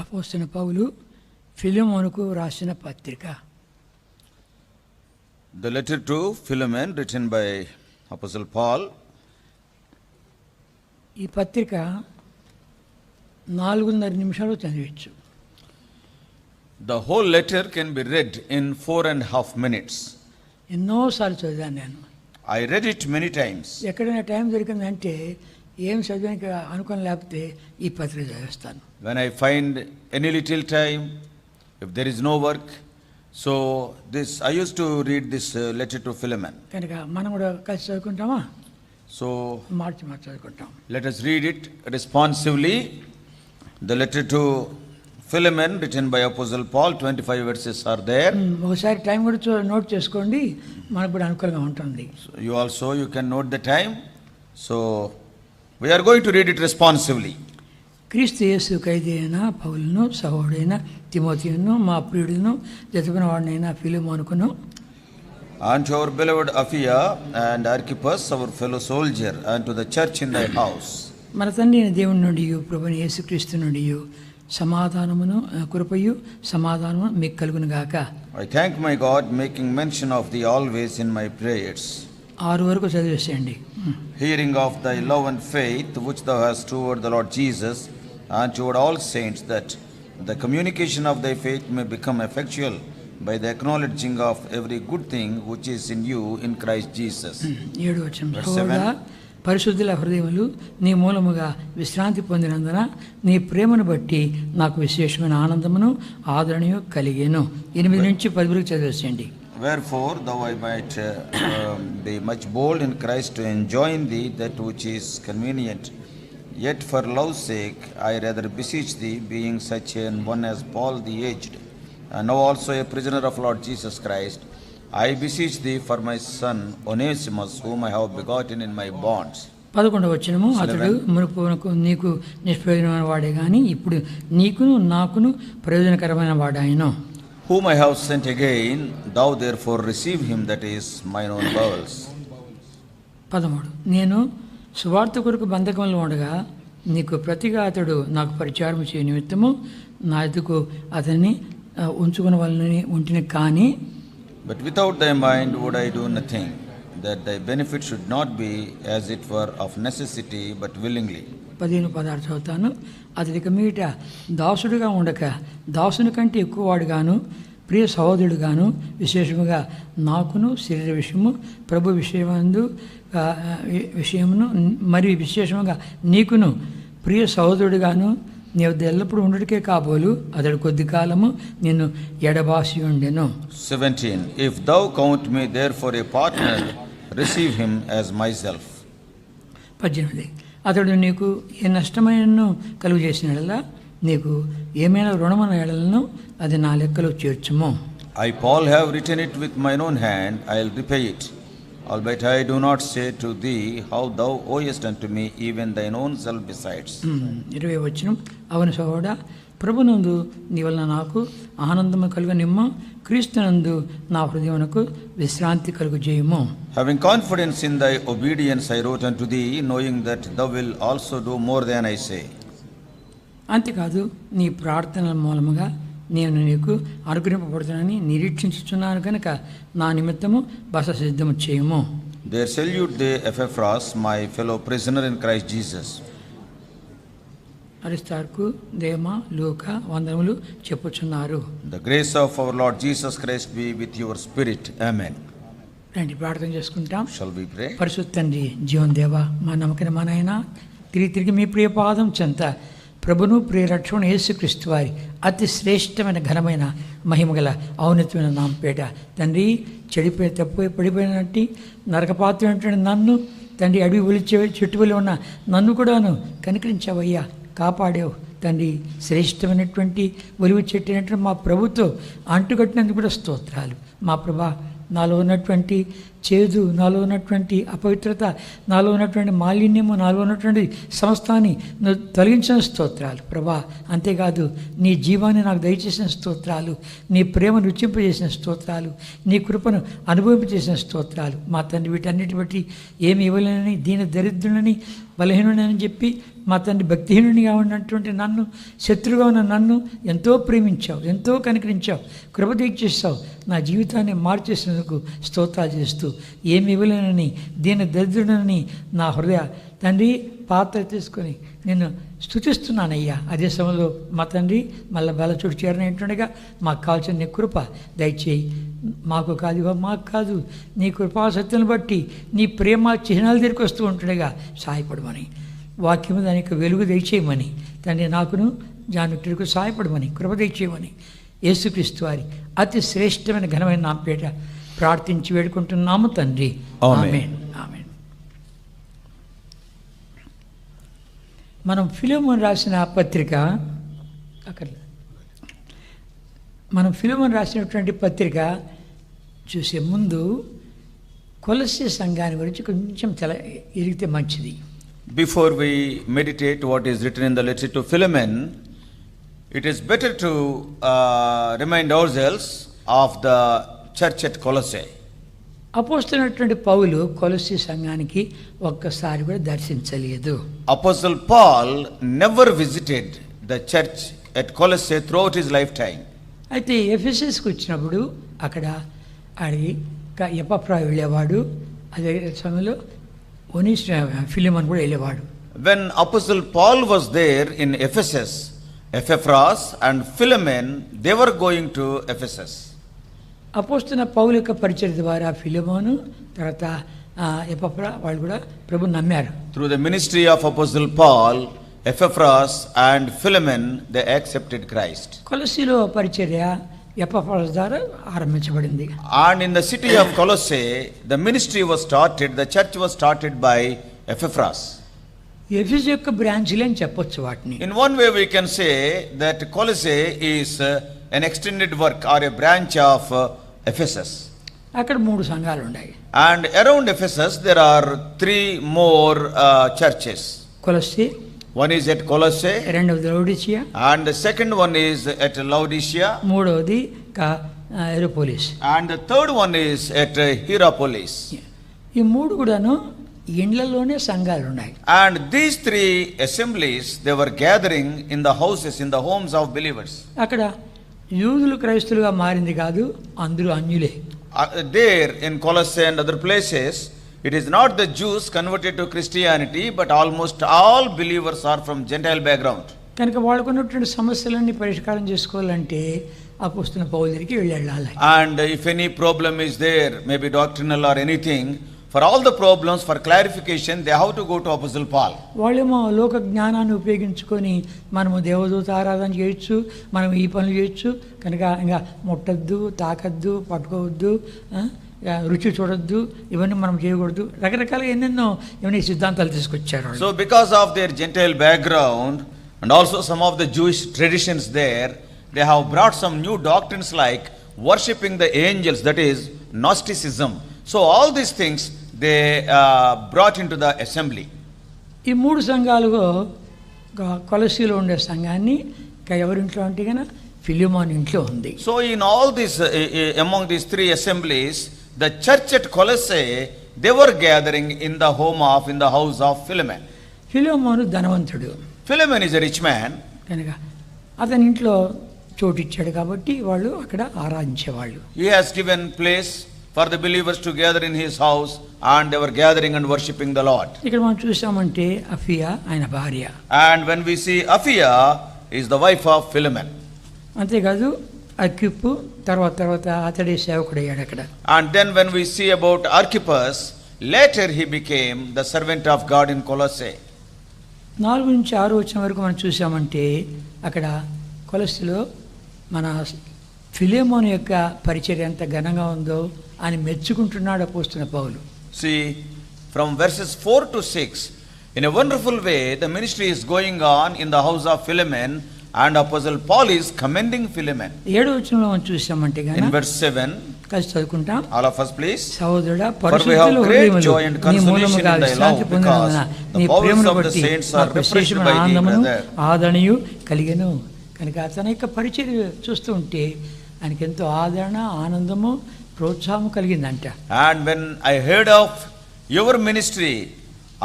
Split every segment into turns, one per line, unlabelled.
అపోస్తలుడైన పౌలు ఫిలెమోనుకు రాసిన పత్రిక.
The letter to Philemon written by Apostle Paul.
ఈ పత్రిక 4.5 నిమిషాలు చదివచ్చు.
The whole letter can be read in 4.5 minutes.
ఎన్నోసార్లు చదివాను నేను.
I read it many times.
ఎక్కడైనా టైం దొరికిందంటే ఏం చదివానికి అనుకోని లేకపోతే ఈ పత్రిక చదివేస్తాను.
When I find any little time, if there is no work, so I used to read this letter to Philemon.
కనుక మనం కూడా కలిసి చదువుకుంటామా?
So
మార్చి చదువుకుంటాం.
let us read it responsively. The letter to Philemon written by Apostle Paul, 25 verses are there.
ఒకసారి time కూడా note చేసుకోండి, మనకు కూడా అనుకూలంగా ఉంటుంది.
So you can note the time. So we are going to read it responsively.
క్రీస్తు యేసు ఖైదైన పౌలును, సహోదరుడైన తిమోతియును, మా ప్రియుడును, జతపైన వాడినైన ఫిలెమోనుకును,
and to our beloved Apphia and Archippus, our fellow soldier, and to the church in thy house.
మన తండ్రి అయిన దేవుని నుండి ప్రభువైన యేసుక్రీస్తు నుండి సమాధానమును కృపయు సమాధానము మీకు కలుగును గాక.
I thank my God, making mention of thee always in my prayers.
6 వరకు చదివేసేయండి.
Hearing of thy love and faith which thou hast toward the Lord Jesus and toward all saints, that the communication of thy faith may become effectual by the acknowledging of every good thing which is in you in Christ Jesus.
7వ వచనం. పరిశుద్ధుల హృదయములు నీ మూలముగా విశ్రాంతి పొందినందున నీ ప్రేమను బట్టి నాకు విశేషమైన ఆనందమును ఆదరణయు కలిగేను. 8 నుంచి 10 వరకు చదివేసేయండి.
Wherefore thou I might be much bold in Christ to enjoin thee that which is convenient. Yet for love's sake I rather beseech thee, being such an one as Paul the aged, and now also a prisoner of Lord Jesus Christ, I beseech thee for my son Onesimus, whom I have begotten in my bonds.
11వ వచనము. అతడు మునుపునకు నీకు నిష్ప్రయోజనమైన వాడే గాని ఇప్పుడు నీకును నాకును ప్రయోజనకరమైన వాడాయను.
Whom I have sent again, thou therefore receive him, that is mine own bowels.
13. నేను సువార్త కొరకు బంధకంలో ఉండగా నీకు ప్రతిగా అతడు నాకు పరిచారం చేయ నిమిత్తము నా ఎదుకు అతన్ని ఉంచుకున్న వాళ్ళని ఉంటిని కానీ,
But without thy mind would I do nothing, that thy benefit should not be as it were of necessity, but willingly.
15-16 చదువుతాను. అతడిక మీట దాసుడుగా ఉండక దాసుని కంటే ఎక్కువ వాడుగాను, ప్రియ సహోదరుడుగాను, విశేషముగా నాకును శరీర విషయము ప్రభు విషయమును మరియు విశేషముగా నీకును ప్రియ సహోదరుడుగాను నీ వద్ద ఎల్లప్పుడూ ఉండడికే కాబోలు అతడు కొద్ది కాలము నిన్ను ఎడబాసి ఉండెను.
17. If thou count me therefore a partner, receive him as myself.
18. అతడు నీకు ఏ నష్టమైనను కలుగు చేసినలా నీకు ఏమైనా రుణమైన ఎడలను అది నా లెక్కలో చేర్చుము.
I Paul have written it with mine own hand, I'll repay it. Albeit I do not say to thee how thou owest unto me even thine own self besides.
20వ వచనం. అవును సహోదరా, ప్రభునందు నీ వలన నాకు ఆనందము కలుగనిమ్ము, క్రీస్తునందు నా హృదయమునకు విశ్రాంతి కలుగు చేయము.
Having confidence in thy obedience I wrote unto thee, knowing that thou will also do more than I say.
అంతేకాదు నీ ప్రార్థనల మూలముగా నేను నీకు అనుగ్రహింపబడుతున్నానని నిరీక్షించుచున్నాను కనుక నా నిమిత్తము బస సిద్ధము చేయము.
There salute they Epaphras, my fellow prisoner in Christ Jesus.
అరిస్తార్కు, దేమా, లూకా వందనములు చెప్పుచున్నారు.
The grace of our Lord Jesus Christ be with your spirit. Amen.
రండి ప్రార్థన చేసుకుంటాం.
Shall we pray?
పరిశుద్ధ తండ్రి, జీవన దేవా, మా నమ్మకమైన మా నాయన, తిరిగి మీ ప్రియ పాదం చెంత ప్రభును ప్రియ రక్షణ యేసుక్రీస్తు వారి అతి శ్రేష్టమైన ఘనమైన మహిమగల ఔన్నతమైన నామపేట తండ్రి, చెడిపోయి తప్పిపోయి పడిపోయినట్టు నరకపాత్రైనటువంటి నన్ను తండ్రి, అడవి ఒలిచే చెట్టువలి ఉన్న నన్ను కూడాను కనికరించావయ్యా, కాపాడావు తండ్రి. శ్రేష్టమైనటువంటి ఒలివి చెట్టినటువంటి మా ప్రభుతో అంటుకట్టినందుకు కూడా స్తోత్రాలు. మా ప్రభా, నాలో ఉన్నటువంటి చేదు, నాలో ఉన్నటువంటి అపవిత్రత, నాలో ఉన్నటువంటి మాలిన్యము, నాలో ఉన్నటువంటి సమస్తాన్ని నువ్వు తొలగించిన స్తోత్రాలు ప్రభా. అంతేకాదు నీ జీవాన్ని నాకు దయచేసిన స్తోత్రాలు, నీ ప్రేమను రుచింపజేసిన స్తోత్రాలు, నీ కృపను అనుభవింపజేసిన స్తోత్రాలు. మా తండ్రి వీటన్నిటి బట్టి ఏమి ఇవ్వలేనని, దీన దరిద్రులని, బలహీనుడని చెప్పి మా తండ్రి భక్తిహీనునిగా ఉన్నటువంటి నన్ను, శత్రువుగా ఉన్న నన్ను ఎంతో ప్రేమించావు, ఎంతో కనికరించావు, కృప తీర్చేస్తావు. నా జీవితాన్ని మార్చేసినందుకు స్తోత్రాలు చేస్తూ ఏమి ఇవ్వలేనని, దీని దరిద్రుడని నా హృదయ తండ్రి పాత్ర తీసుకొని నేను స్తుతిస్తున్నానయ్యా. అదే సమయంలో మా తండ్రి మళ్ళీ బలచోటు చేరనేటుండగా మాకు కావాల్సిన నీ కృప దయచేయి. మాకు కాదు, మాకు కాదు, నీ కృపా సత్యం బట్టి నీ ప్రేమ చిహ్నాలు దగ్గరికి వస్తూ ఉంటుండగా సహాయపడమని, వాక్యము దానికి వెలుగు దయచేయమని తండ్రి, నాకును జానుటికు సహాయపడమని, కృప దయచేయమని యేసుక్రీస్తు వారి అతి శ్రేష్టమైన ఘనమైన నామపేట ప్రార్థించి వేడుకుంటున్నాము తండ్రి. ఆమేన్. ఆమేన్. మనం ఫిలోమోను రాసిన పత్రిక మనం ఫిలోమోను రాసినటువంటి పత్రిక చూసే ముందు కొలస్సీ సంఘాన్ని గురించి కొంచెం ఎరిగితే మంచిది.
Before we meditate what is written in the letter to Philemon, it is better to remind ourselves of the church at Colossae.
అపోస్తలుడైనటువంటి పౌలు కొలస్సీ సంఘానికి ఒక్కసారి కూడా దర్శించలేదు.
Apostle Paul never visited the church at Colossae throughout his lifetime.
అయితే ఎఫెసస్కి వచ్చినప్పుడు అక్కడ ఆడి ఎపఫ్రా వెళ్ళేవాడు, అదే సమయంలో ఫిలిమోన్ కూడా వెళ్ళేవాడు.
When Apostle Paul was there in Ephesus, Epaphras and Philemon, they were going to Ephesus.
అపోస్తలుడైన పౌలు యొక్క పరిచయం ద్వారా ఫిలిమోను తర్వాత ఎపఫ్రా వాళ్ళు కూడా ప్రభువుని నమ్మారు.
Through the ministry of Apostle Paul, Epaphras and Philemon, they accepted Christ.
కొలస్సీలో పరిచర్య ఎపఫ్రాస్ ద్వారా ఆరంభించబడింది.
And in the city of Colossae, the ministry was started, the church was started by Epaphras.
ఎఫెసు యొక్క బ్రాంచ్లే అని చెప్పొచ్చు వాటిని.
In one way we can say that Colossae is an extended work or a branch of Ephesus.
అక్కడ 3 సంఘాలు ఉన్నాయి.
And around Ephesus there are 3 more churches.
కొలస్సీ,
one is at Colossae,
రెండవది లౌడిషియా,
and the second one is at Laodicea,
మూడవది హిరాపోలిస్,
and the third one is at Hierapolis.
ఈ 3 కూడాను ఇండ్లలోనే సంఘాలు ఉన్నాయి.
And these 3 assemblies, they were gathering in the houses, in the homes of believers.
అక్కడ యూదులు క్రైస్తవులుగా మారింది కాదు, అందరూ అన్యులే.
There in Colossae and other places, it is not the Jews converted to Christianity, but almost all believers are from Gentile background.
కనుక వాళ్ళకున్నటువంటి సమస్యలన్నీ పరిష్కారం చేసుకోవాలంటే అపోస్తలుడైన పౌలు దగ్గరికి వెళ్ళాలి.
And if any problem is there, maybe doctrinal or anything, for all the problems, for clarification, they have to go to Apostle Paul.
వాళ్ళేమో లోక జ్ఞానాన్ని ఉపయోగించుకొని మనము దేవదూత ఆరాధన చేయొచ్చు, మనం ఈ పనులు చేయొచ్చు, కనుక ఇంకా ముట్టద్దు, తాకద్దు, పట్టుకోవద్దు, రుచి చూడొద్దు, ఇవన్నీ మనం చేయకూడదు, రకరకాలుగా ఎన్నెన్నో ఇవన్నీ సిద్ధాంతాలు తీసుకొచ్చారు.
So because of their Gentile background and also some of the Jewish traditions there, they have brought some new doctrines like worshipping the angels, that is Gnosticism. So all these things they brought into the assembly.
ఈ 3 సంఘాలుగా కొలస్సీలో ఉండే సంఘాన్ని ఎవరింట్లో అంటే కనుక ఫిలిమోన్ ఇంట్లో ఉంది.
So in all these among these 3 assemblies, the church at Colossae, they were gathering in the house of Philemon.
Philemon ధనవంతుడు.
Philemon is a rich man.
కనుక అతని ఇంట్లో చోటు ఇచ్చాడు కాబట్టి వాళ్ళు అక్కడ ఆరాధించేవాళ్ళు.
He has given place for the believers to gather in his house, and they were gathering and worshipping the Lord.
ఇక్కడ మనం చూసామంటే అఫియా ఆయన భార్య.
And when we see Aphia is the wife of Philemon.
అంతేకాదు అర్కిప్పు తర్వాత అతడే సేవకుడయ్యాడు అక్కడ.
And then when we see about Archippus, later he became the servant of God in Colossae.
4 నుంచి 6 వచనం వరకు మనం చూసామంటే అక్కడ కొలస్సీలో మన ఫిలిమోను యొక్క పరిచర్య ఎంత ఘనంగా ఉందో అని మెచ్చుకుంటున్నాడు అపోస్తలుడైన పౌలు.
See, from verses 4 to 6, in a wonderful way the ministry is going on in the house of Philemon, And Apostle Paul is commending Philemon.
7వ వచనంలో మనం చూసామంటే
In
గాన
verse 7,
కలిసి చదువుకుంటాం.
all of us please.
సహోదరుడా,
For we have
పరిశుద్ధుల
great
హృదయములు
joy and
నీ
consolation
మూలముగా
in thy
విశ్రాంతి
love,
పొందినందున
because
నీ
the bowels
ప్రేమను
of the
బట్టి
saints are
నాకు
refreshed
విశేషమైన
by thee,
ఆనందమును
brother.
ఆదరణయు కలిగెను. కనుక తన యొక్క పరిచర్య చూస్తూ ఉంటే ఆయనకి ఎంతో ఆదరణ, ఆనందము, ప్రోత్సాహం కలిగిందంట.
And when I heard of your ministry,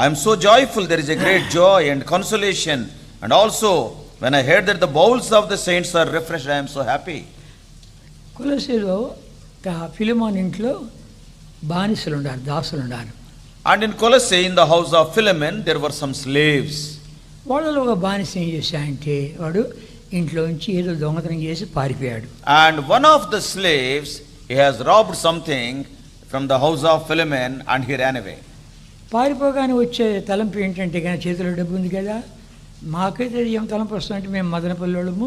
I am so joyful. There is a great joy and consolation. And also, when I heard that the bowels of the saints are refreshed, I am so happy.
కొలొస్సీలో Philemon ఇంట్లో బానిసలు ఉన్నారు, దాసులు ఉన్నారు.
And in Colossae, in the house of Philemon, there were some slaves.
వాళ్ళలో ఒక బానిస ఏం చేశాయంటే వాడు ఇంట్లో నుంచి ఏదో దొంగతనం చేసి పారిపోయాడు.
And one of the slaves, he has robbed something from the house of Philemon and he ran away.
పారిపోగానే వచ్చే తలంపు ఏంటంటే కానీ చేతిలో డబ్బు ఉంది కదా, మాకైతే ఏం తలంపు వస్తుందంటే మేము మదనపల్లి వాళ్ళము,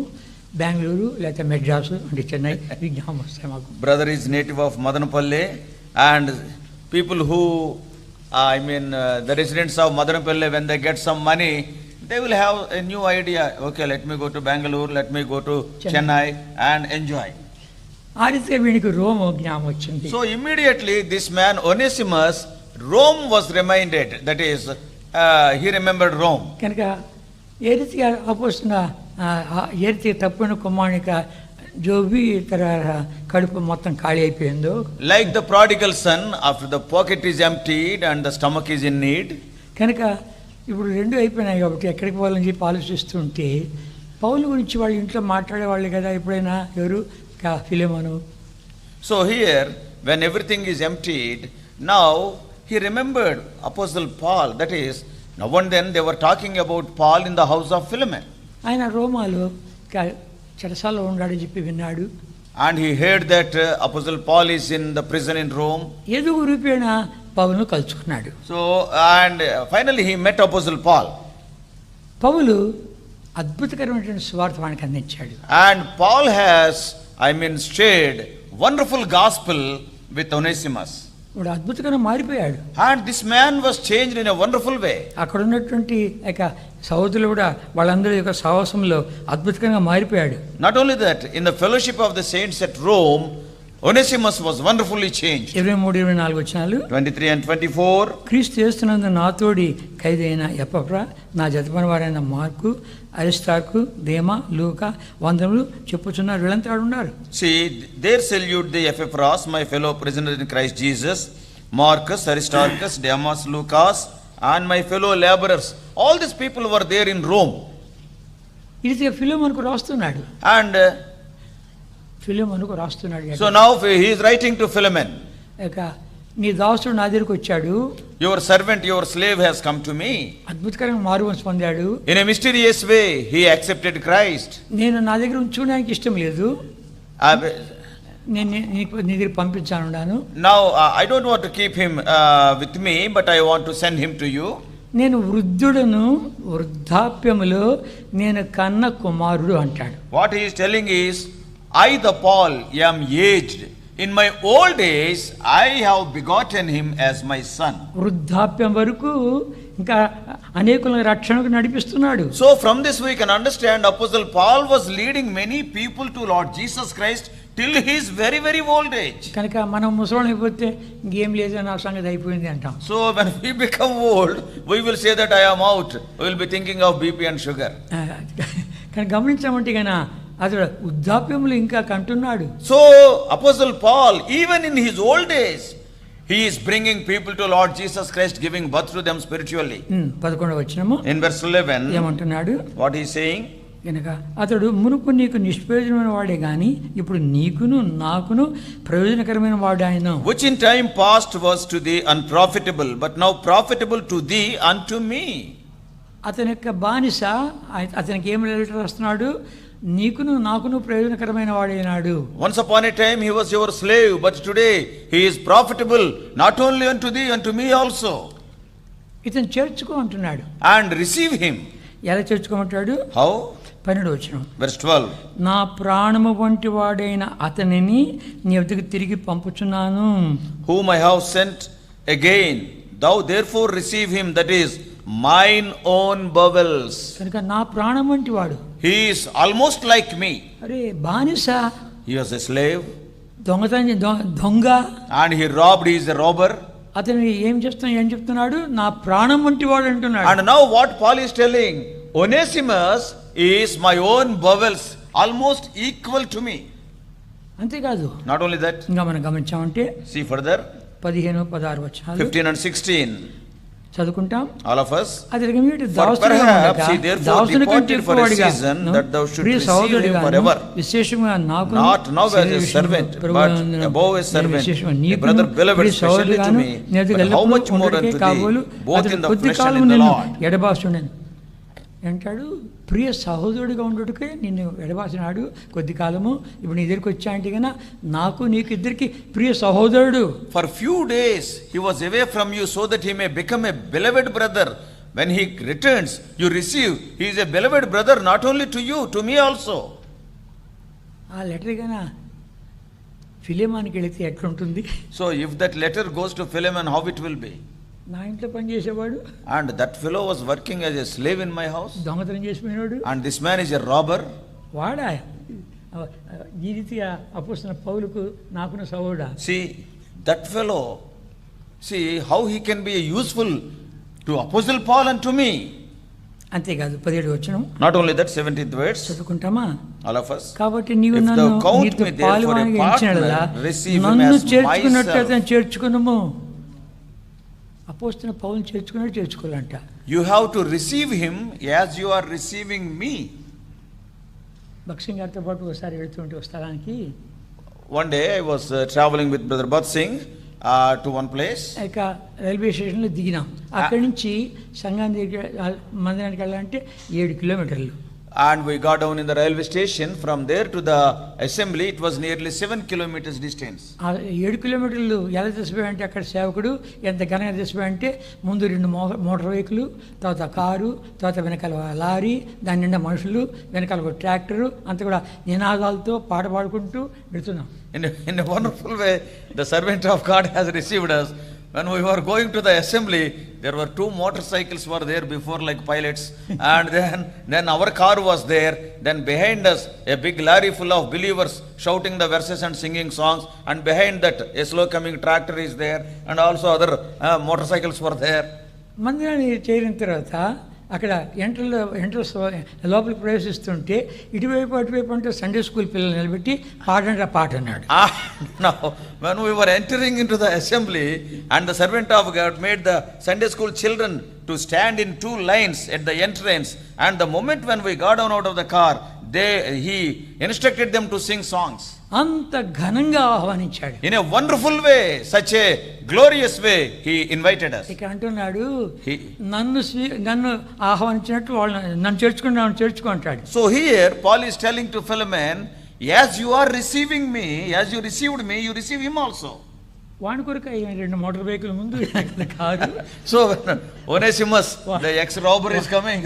బెంగళూరు లేకపోతే మెడ్రాసు అంటే చెన్నై విజ్ఞాపం వస్తాయి మాకు.
Brother is native of Madanapalle, and people who, the residents of Madanapalle, when they get some money, they will have a new idea. Okay, let me go to Bangalore, let me go to Chennai and enjoy.
ఆ రీతిగా వీడికి Rome జ్ఞాపం వచ్చింది.
So immediately this man Onesimus, Rome was reminded. That is, he remembered Rome.
కనుక ఏ రీతిగా అపోస్తున్న ఏ రీతిగా తప్పిన కుమారునిక జోబి కడుపు మొత్తం ఖాళీ అయిపోయిందో,
Like the prodigal son, after the pocket is emptied and the stomach is in need.
కనుక ఇప్పుడు రెండు అయిపోయినాయి కాబట్టి ఎక్కడికి పోవాలని చెప్పి ఆలోచిస్తుంటే పౌలు గురించి వాళ్ళ ఇంట్లో మాట్లాడేవాళ్ళు కదా ఎప్పుడైనా ఎవరు, Philemon.
So here, when everything is emptied, now he remembered Apostle Paul. That is, now and then they were talking about Paul in the house of Philemon.
ఆయన రోమాలో చెరసాలలో ఉన్నాడని చెప్పి విన్నాడు.
And he heard that Apostle Paul is in the prison in Rome.
ఏదో రూపేణ పౌలును కలుసుకున్నాడు.
So, and finally he met Apostle Paul.
పౌలు అద్భుతకరమైనటువంటి సువార్త వానికి అందించాడు.
And Paul has, shared wonderful gospel with Onesimus.
ఇప్పుడు అద్భుతంగా మారిపోయాడు.
And this man was changed in a wonderful way.
అక్కడ ఉన్నటువంటి సహోదరులు కూడా వాళ్ళందరి యొక్క సహవాసంలో అద్భుతంగా మారిపోయాడు.
Not only that, in the fellowship of the saints at Rome, Onesimus was wonderfully changed.
23-24 వచనాలు.
23 and 24.
క్రీస్తు యేసునందు నాతోడి ఖైదైన ఎపఫ్రా, నా జతపని వారైన మార్కు, అరిస్టార్కు, దేమా, లూకా వందనములు చెప్పుచున్నారు. వీళ్ళంతా ఉన్నారు.
See, there salute the Epaphras, my fellow prisoner in Christ Jesus, Marcus, Aristarchus, Demas, Lucas, and my fellow laborers. All these people were there in Rome.
ఇది ఫిలెమోనుకు రాస్తున్నాడు.
And
ఫిలెమోనుకు రాస్తున్నాడు.
so now he is writing to Philemon.
నీ దాసుడు నా దగ్గరికి వచ్చాడు.
Your servant, your slave has come to me.
అద్భుతకరంగా మారుమనసు పొందాడు.
In a mysterious way, he accepted Christ.
నేను నా దగ్గర ఉంచుకోవడానికి ఇష్టం లేదు. నేను నీ దగ్గర పంపించానున్నాను.
Now I don't want to keep him with me, but I want to send him to you.
నేను వృద్ధుడను, వృద్ధాప్యములో నేను కన్న కుమారుడు అంటాడు.
What he is telling is, I the Paul am aged. In my old age, I have begotten him as my son.
వృద్ధాప్యం వరకు ఇంకా అనేకుల రక్షణకు నడిపిస్తున్నాడు.
So from this we can understand Apostle Paul was leading many people to Lord Jesus Christ till his very very old age.
కనుక మనం ముసలోళ్ళు అయిపోతే ఇంకేం లేదు, నా సంగతి అయిపోయింది అంటాం.
So when we become old, we will say that I am out. We will be thinking of BP and sugar.
కానీ గమనించామంటే కన్నా అతడు వృద్ధాప్యములు ఇంకా కంటున్నాడు.
So Apostle Paul, even in his old age, he is bringing people to Lord Jesus Christ, giving birth to them spiritually.
11వ వచనము.
In verse 11,
ఏమంటున్నాడు?
what he is saying?
కనుక అతడు మునుపు నీకు నిష్ప్రయోజనమైన వాడే గాని ఇప్పుడు నీకును నాకును ప్రయోజనకరమైన వాడు ఆయన.
Which in time past was to thee unprofitable, but now profitable to thee unto me.
అతని యొక్క బానిస అతనికి ఏం లెటర్ వస్తున్నాడు? నీకును నాకును ప్రయోజనకరమైన వాడైనాడు.
Once upon a time he was your slave, but today he is profitable not only unto thee, unto me also.
ఇతను చేర్చుకో అంటున్నాడు.
And receive him.
ఎలా చేర్చుకోమంటాడు?
How?
12వ వచనం.
Verse 12.
నా ప్రాణము వంటి వాడైన అతనిని నీ వద్దకు తిరిగి పంపుచున్నాను.
Whom I have sent again, thou therefore receive him, that is mine own bowels.
కనుక నా ప్రాణం వంటి వాడు.
he is almost like me.
అరే బానిస,
He was a slave
దొంగ,
and he robbed. He is a robber.
అతను ఏం చెప్తున్నాడు, నా ప్రాణం వంటి వాడు అంటున్నాడు.
And now what Paul is telling, Onesimus is my own bowels, almost equal to me.
అంతేకాదు,
Not only that,
ఇంకా మనం గమనించామంటే
see further
15-16 వచనాలు
15 and 16,
చదువుకుంటాం.
all of us.
అది
For perhaps he therefore departed for a season, that thou should receive him forever.
విశేషంగా నాకు
Not now as a servant, but above a servant, a brother beloved specially to me, but how much more unto thee, both in the flesh and in the Lord.
ఎడబాసుడని అంటాడు. ప్రియ సహోదరుడిగా ఉండుటకే నిన్ను ఎడబాసినాడు కొద్ది కాలము, ఇప్పుడు నీ దగ్గరికి వచ్చా అంటే కన్నా నాకు నీకు ఇద్దరికి ప్రియ సహోదరుడు.
For few days he was away from you, so that he may become a beloved brother. When he returns, you receive. He is a beloved brother not only to you, to me also.
ఆ letter కన్నా ఫిలిమానికి వెళితే ఎట్లుంటుంది?
So if that letter goes to Philemon, how it will be?
నా ఇంట్లో పనిచేసేవాడు,
And that fellow was working as a slave in my house,
దొంగతనం చేసిపోయినాడు,
and this man is a robber.
వాడా ఈ రీతిగా అపోస్తలుడైన పౌలుకు నాకున్న సహోదరుడా.
See, that fellow, see how he can be useful to Apostle Paul and to me.
అంతేకాదు 17 వచనం
Not only that, 17th verse,
చదువుకుంటామా.
all of us.
కాబట్టి నీవు
If
నన్ను
thou count
నీతో
me therefore a
పాలువానిగా ఎంచినట్లా
partner, receive him
నన్ను
as
చేర్చుకున్నట్లయితే
myself.
చేర్చుకున్నాము. అపోస్తలుడైన పౌలుని చేర్చుకోవాలంట.
You have to receive him as you are receiving me.
భక్సింగ్ గారితో పాటు ఒకసారి వెళుతుంటే ఒక స్థలానికి,
One day I was traveling with Brother Bhat Singh to one place.
ఇక రైల్వే స్టేషన్లో దిగినాం. అక్కడి నుంచి సంఘానికి మందిరానికి వెళ్ళాలంటే 7 కిలోమీటర్లు.
And we got down in the railway station. From there to the assembly, it was nearly 7 kilometers distance.
7 కిలోమీటర్లు ఎలా తీసిపోయాయంటే అక్కడ సేవకుడు ఎంత ఘనంగా తీసిపోయాయంటే ముందు 2 మోటార్ వెహికల్, తర్వాత కారు, తర్వాత వెనకాల లారీ, దాని నిండా మనుషులు, వెనకాల ఒక ట్రాక్టరు, అంతా కూడా నినాదాలతో పాట పాడుకుంటూ వెళుతున్నాం.
In a wonderful way, the servant of God has received us. When we were going to the assembly, there were 2 motorcycles were there before like pilots, and then our car was there. Then behind us a big lorry full of believers shouting the verses and singing songs, and behind that a slow coming tractor is there, and also other motorcycles were there.
మందిరాన్ని చేరిన తర్వాత అక్కడ entrance లోపలికి ప్రవేశిస్తుంటే ఇటువైపు అటువైపు అంటే Sunday school పిల్లలు నిలబెట్టి పాట అన్నాడు.
Now when we were entering into the assembly, and the servant of God made the Sunday school children to stand in 2 lines at the entrance, and the moment when we got down out of the car, he instructed them to sing songs.
అంత ఘనంగా ఆహ్వానించాడు.
In a wonderful way, such a glorious way, he invited us.
ఇక అంటున్నాడు, నన్ను ఆహ్వానించినట్టు వాళ్ళు నన్ను చేర్చుకో అంటాడు.
So here Paul is telling to Philemon, as you are receiving me, as you received me, you receive him also.
వాడి కొరకు 2 motor vehicle ముందు కాదు.
So Onesimus, the ex-robber is coming.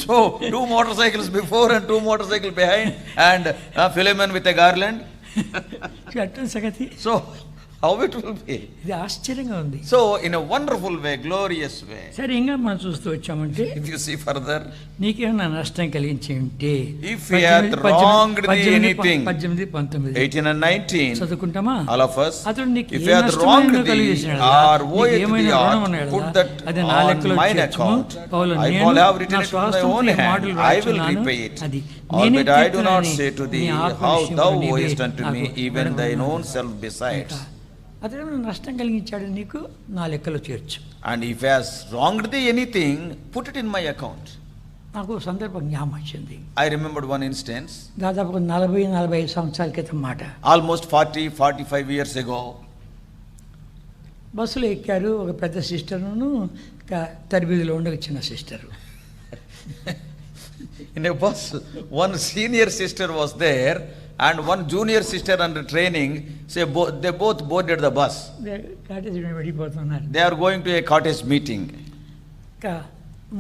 So 2 motorcycles before and 2 motorcycles behind, and Philemon with a garland.
సంగతి.
So how it will be?
ఇది ఆశ్చర్యంగా ఉంది.
So in a wonderful way, glorious way.
సరే, ఇంకా మనం చూస్తూ వచ్చామంటే,
If you see further,
నీకేమైనా నష్టం కలిగించి ఉంటే,
if he hath wronged thee anything,
18, 19
18 and 19,
చదువుకుంటామా.
all of us,
అతడు నీకు
if he hath wronged thee or owed thee aught, put that
అది నా
on
లెక్కలో
mine
చేర్చుము.
account.
పౌలు,
I
నేను
will have written
నా
it in my
స్వాస్థ్యం
own
ఈ
hand.
మాటలు
I will
రాస్తున్నాను.
repay it.
అది
Albeit I do not
నేనే
say to thee,
నీ ఆత్మ
how
విషయములో
thou
నీవే
owest unto me,
నాకు
even thine own self besides.
అతడు నష్టం కలిగించాడు నీకు, నా లెక్కలో చేర్చు.
And if he has wronged thee anything, put it in my account.
నాకు సందర్భం జ్ఞాపకం వచ్చింది.
I remembered one instance.
దాదాపు 40-45 సంవత్సరాల క్రితం మాట.
Almost 40-45 years ago.
బస్సులో ఎక్కారు ఒక పెద్ద సిస్టర్ను, తరబీదులో ఉండే చిన్న sister.
In a bus, one senior sister was there and one junior sister under training. Say they both boarded the bus.
వెళ్ళిపోతున్నారు.
They are going to a cottage meeting.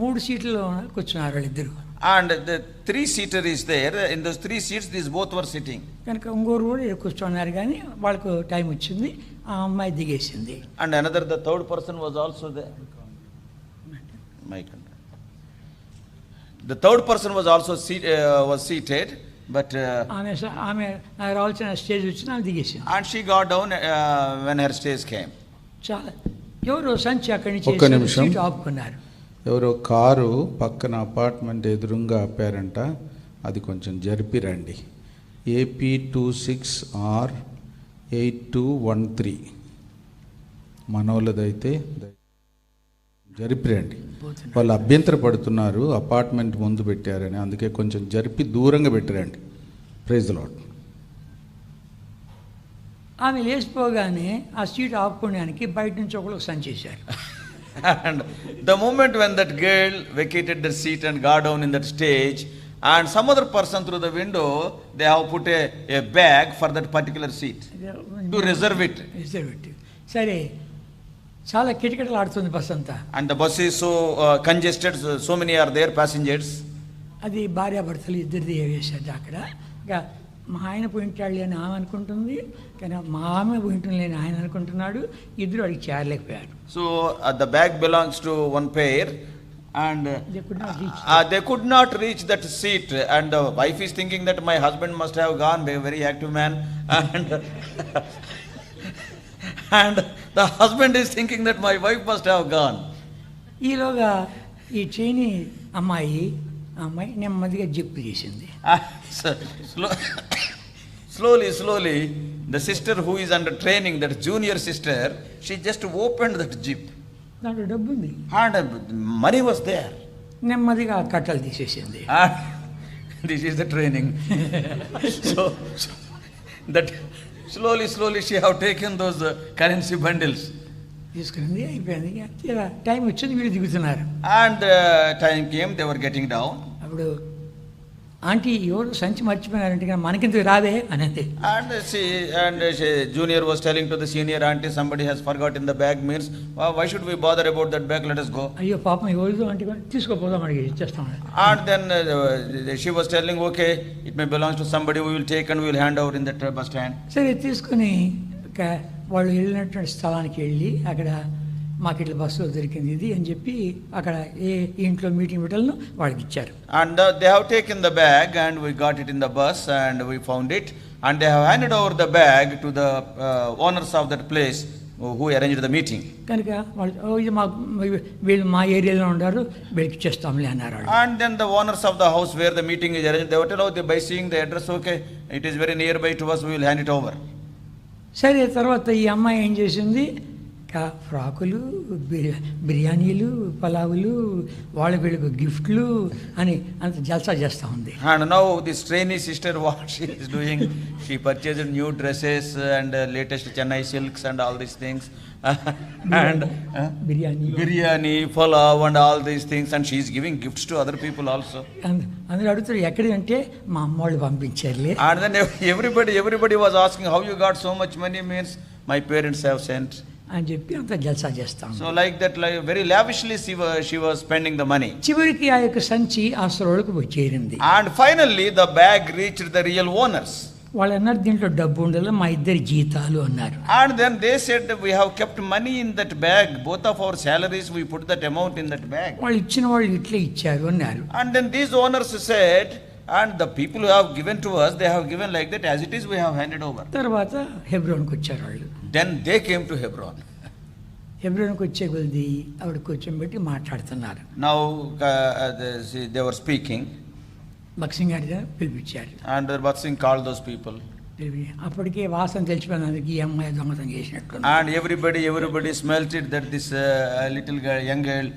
3 సీట్లలో కూర్చున్నారు వాళ్ళిద్దరు.
And the 3-seater is there. In those 3 seats, these both were sitting.
కనుక ఇంకోరు కూడా కూర్చున్నారు, కానీ వాళ్ళకు టైం వచ్చింది, ఆ అమ్మాయి దిగేసింది.
And another, the third person was also there. The third person was also seated, but
ఆమె నాకు రావాల్సిన స్టేజ్ వచ్చిన ఆమె దిగేసింది.
and she got down when her stage came.
చాలా ఎవరో సంచి అక్కడి
ఒక్క
నుంచి
నిమిషం.
సీట్ ఆపుకున్నారు.
ఎవరో కారు పక్కన అపార్ట్మెంట్ ఎదురుగా ఆపారంట, అది కొంచెం జరిపిరండి. AP 26R 8213 మనోళ్ళదైతే జరిపిరండి. వాళ్ళు అభ్యంతర పడుతున్నారు, అపార్ట్మెంట్ ముందు పెట్టారని, అందుకే కొంచెం జరిపి దూరంగా పెట్టిరండి. Praise the lord.
ఆమె లేచిపోగానే ఆ సీట్ ఆపుకోవడానికి బయట నుంచి ఒకళ్ళు సంచేశారు.
And the moment when that girl vacated the seat and got down in that stage, and some other person through the window, they have put a bag for that particular seat to reserve it.
సరే, చాలా కిటకిటలు ఆడుతుంది bus అంతా.
And the bus is so congested, so many are there passengers.
అది భార్యాభర్తలు ఇద్దరిది వేసారు అక్కడ. ఇంకా మా ఆయన పోయింటాడు అని ఆమె అనుకుంటుంది, కానీ మా ఆమె పోయింటుంది అని ఆయన అనుకుంటున్నాడు. ఇద్దరు అడిగి చేరలేకపోయారు.
So the bag belongs to one pair, and they could not reach that seat, and the wife is thinking that my husband must have gone, a very active man, and the husband is thinking that my wife must have gone.
ఈలోగా ఈ చైనీ అమ్మాయి నెమ్మదిగా zip చేసింది.
Slowly, the sister who is under training, that junior sister, she just opened that jeep.
దాంట్లో డబ్బు ఉంది,
And money was there.
నెమ్మదిగా కట్టలు తీసేసింది.
This is the training. so that slowly she have taken those currency bundles.
తీసుకుంది, అయిపోయింది. Time వచ్చింది, వీళ్ళు దిగుతున్నారు.
And time came, they were getting down.
అప్పుడు ఆంటీ ఎవరు సంచి మర్చిపోయినారంటే మనకింత రాదే అనేది.
And she junior was telling to the senior, auntie, somebody has forgotten the bag, means why should we bother about that bag, let us go.
అయ్యో పాపం ఎవరిదో అంటే తీసుకోపోదాం అడిగి ఇచ్చేస్తాం.
And then she was telling, okay, it may belongs to somebody, we will take and we will hand over in that bus stand.
సరే, తీసుకుని వాళ్ళు వెళ్ళినటువంటి స్థలానికి వెళ్ళి అక్కడ మాకు ఇట్లా బస్సులో దొరికింది ఇది అని చెప్పి అక్కడ ఏ ఇంట్లో మీటింగ్ పెట్టాలను వాళ్ళకి ఇచ్చారు.
And they have taken the bag and we got it in the bus and we found it, and they have handed over the bag to the owners of that place who arranged the meeting.
కనుక వాళ్ళు ఇది వీళ్ళు మా ఏరియాలో ఉన్నారు, వీళ్ళకి ఇచ్చేస్తాంలే అన్నారు.
And then the owners of the house where the meeting is arranged, they were told, by seeing the address, okay, it is very nearby to us, we will hand it over.
సరే, తర్వాత ఈ అమ్మాయి ఏం చేసింది, ఫ్రాకులు, బిర్యానీలు, పలావులు, వాళ్ళ వీళ్ళకు గిఫ్ట్లు అని అంత జల్సా చేస్తూ ఉంది.
And now this trainee sister, what she is doing, she purchased new dresses and latest Chennai silks and all these things. And biryani, palav and all these things, and she is giving gifts to other people also.
అందరూ అడుగుతారు ఎక్కడి అంటే మా అమ్మ వాళ్ళు పంపించారులే.
And then everybody was asking, how you got so much money, means my parents have sent.
అని చెప్పి అంత జల్సా చేస్తాం.
So like that, like very lavishly she was spending the money.
చివరికి ఆ యొక్క సంచి ఆశ్రవులకు చేరింది.
And finally the bag reached the real owners.
వాళ్ళు అన్నారు దీంట్లో డబ్బు ఉండాలి, మా ఇద్దరి జీతాలు అన్నారు.
And then they said, we have kept money in that bag, both of our salaries, we put that amount in that bag.
వాళ్ళు ఇచ్చిన వాళ్ళు ఇట్లా ఇచ్చారు అన్నారు.
And then these owners said, and the people who have given to us, they have given like that, as it is we have handed over.
తర్వాత హెబ్రోన్కి వచ్చారు వాళ్ళు.
Then they came to Hebron.
హెబ్రోన్కి వచ్చే కొద్ది ఆవిడ కూర్చోబెట్టి మాట్లాడుతున్నారు.
Now they were speaking.
బక్సింగ్ గారి పిలిపించారు.
And Bat Singh called those people.
అప్పటికే వాసన తెలిసిపోయినందుకు ఈ అమ్మాయి దొంగతనం చేసినట్టు.
And everybody smelt it that this little girl, young girl,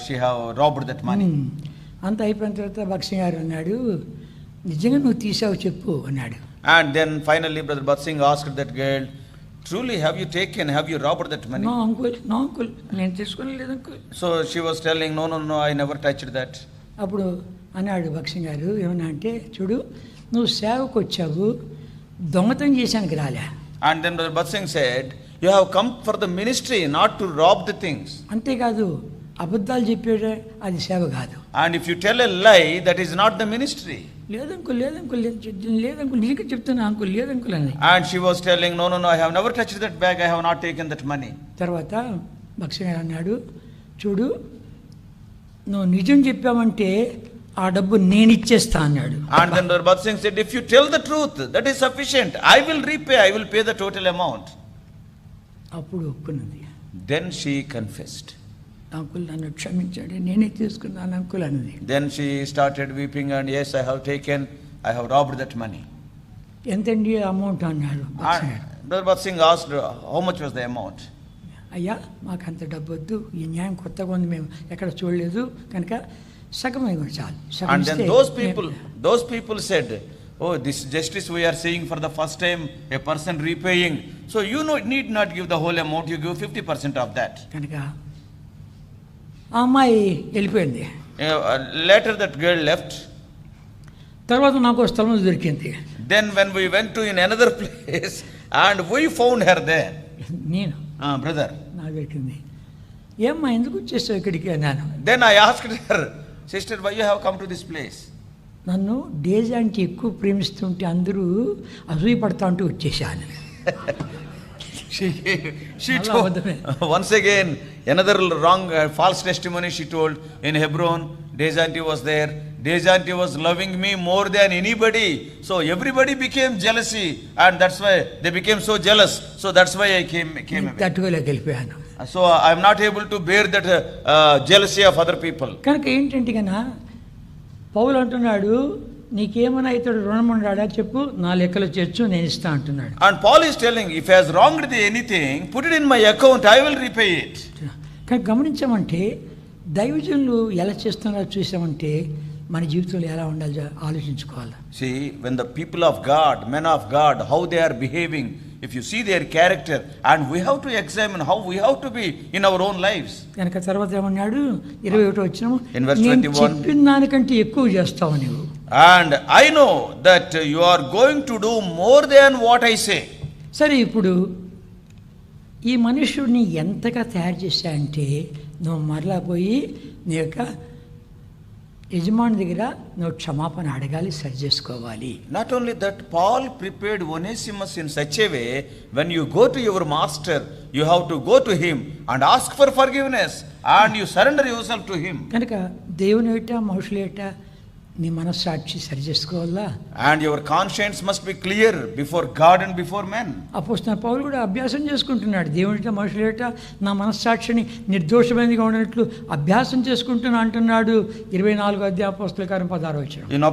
she have robbed that money.
అంత అయిపోయిన తర్వాత బక్సింగ్ గారు అన్నాడు, నిజంగా నువ్వు తీసావు చెప్పు అన్నాడు.
And then finally Brother Bat Singh asked that girl, truly have you robbed that money?
No uncle, నేను తీసుకోలేదు uncle.
So she was telling, no, I never touched that.
అప్పుడు అన్నాడు బక్సింగ్ గారు, ఏమన్నా అంటే చూడు, నువ్వు సేవకు వచ్చావు, దొంగతనం చేశానికి రాలే.
And then Brother Bat Singh said, you have come for the ministry, not to rob the things.
అంతేకాదు, అబద్ధాలు చెప్పేదే అది సేవ కాదు.
And if you tell a lie, that is not the ministry.
లేదంకుల్ నీకు చెప్తున్నా అంకుల్, లేదంకుల్ అని.
And she was telling, no, I have never touched that bag, I have not taken that money.
తర్వాత బక్సింగ్ గారు అన్నాడు, చూడు నువ్వు నిజం చెప్పావంటే ఆ డబ్బు నేను ఇచ్చేస్తా అన్నాడు.
And then Bhagat Singh said, if you tell the truth, that is sufficient. I will repay, I will pay the total amount.
అప్పుడు ఒప్పుకున్నది.
Then she confessed.
అంకుల్ నన్ను క్షమించండి, నేనే తీసుకున్నాను అంకుల్ అన్నది.
Then she started weeping and yes, I have taken, I have robbed that money.
ఎంతండి amount అన్నాడు.
And Bhagat Singh asked, how much was the amount?
అయ్యా మాకు అంత డబ్బు వద్దు, ఈ న్యాయం కొత్తగా ఉంది, మేము ఎక్కడ చూడలేదు కనుక సగం ఇవ్వండి చాలు.
And then those people said, oh, this justice we are seeing for the first time, a person repaying, so you need not give the whole amount, you give 50% of that.
కనుక ఆ అమ్మాయి వెళ్ళిపోయింది.
Later that girl left.
తర్వాత నాకు స్థలం దొరికింది.
Then when we went to in another place and we found her there.
నేను
brother,
నాకు దొరికింది. ఏమ్మా ఎందుకు వచ్చేసావు ఇక్కడికి అన్నాను.
Then I asked her, sister, why you have come to this place?
నన్ను డేజీ అంటే ఎక్కువ ప్రేమిస్తుంటే అందరూ అసూయ పడతా ఉంటూ వచ్చేసాను.
she told once again another wrong false testimony. She told in Hebron, Dejanti was there. Dejanti was loving me more than anybody, so everybody became jealousy, and that's why they became so jealous, so that's why I came away.
తట్టుకోలేక వెళ్ళిపోయాను.
So I am not able to bear that jealousy of other people.
కనుక ఏంటంటే కన్నా పౌలు అంటున్నాడు, నీకేమైనా ఇతడు రుణం ఉన్నాడా చెప్పు, నా లెక్కలో చేర్చు, నేను ఇస్తా అంటున్నాడు.
And Paul is telling, if he has wronged thee anything, put it in my account, I will repay it.
కానీ గమనించామంటే దైవజనులు ఎలా చేస్తున్నారో చూసామంటే మన జీవితంలో ఎలా ఉండాలి ఆలోచించుకోవాలి.
See, when the people of God, men of God, how they are behaving, if you see their character, and we have to examine how we have to be in our own lives.
కనుక తర్వాత ఏమన్నాడు 21 వచ్చినాము,
In verse 21,
చెప్పిన దానికంటే ఎక్కువ చేస్తావు నీవు.
And I know that you are going to do more than what I say.
సరే, ఇప్పుడు ఈ మనుషుడిని ఎంతగా తయారు చేశాయంటే నువ్వు మరలా పోయి నీ యొక్క యజమాని దగ్గర నువ్వు క్షమాపణ అడగాలి, సరి చేసుకోవాలి.
Not only that, Paul prepared Onesimus in such a way, when you go to your master, you have to go to him and ask for forgiveness, and you surrender yourself to him.
కనుక దేవుని ఏట మనుషుల ఏట నీ మనస్సాక్షి సరి చేసుకోవాలా.
And your conscience must be clear before God and before men.
అపోస్తలుడైన పౌలు కూడా అభ్యాసం చేసుకుంటున్నాడు. దేవునిట మనుషులేట నా మనస్సాక్షిని నిర్దోషమైనదిగా ఉన్నట్లు అభ్యాసం చేసుకుంటున్నా అంటున్నాడు. 24 అధ్యాయం అపోస్తలుల కార్యం 16 వచనం.
In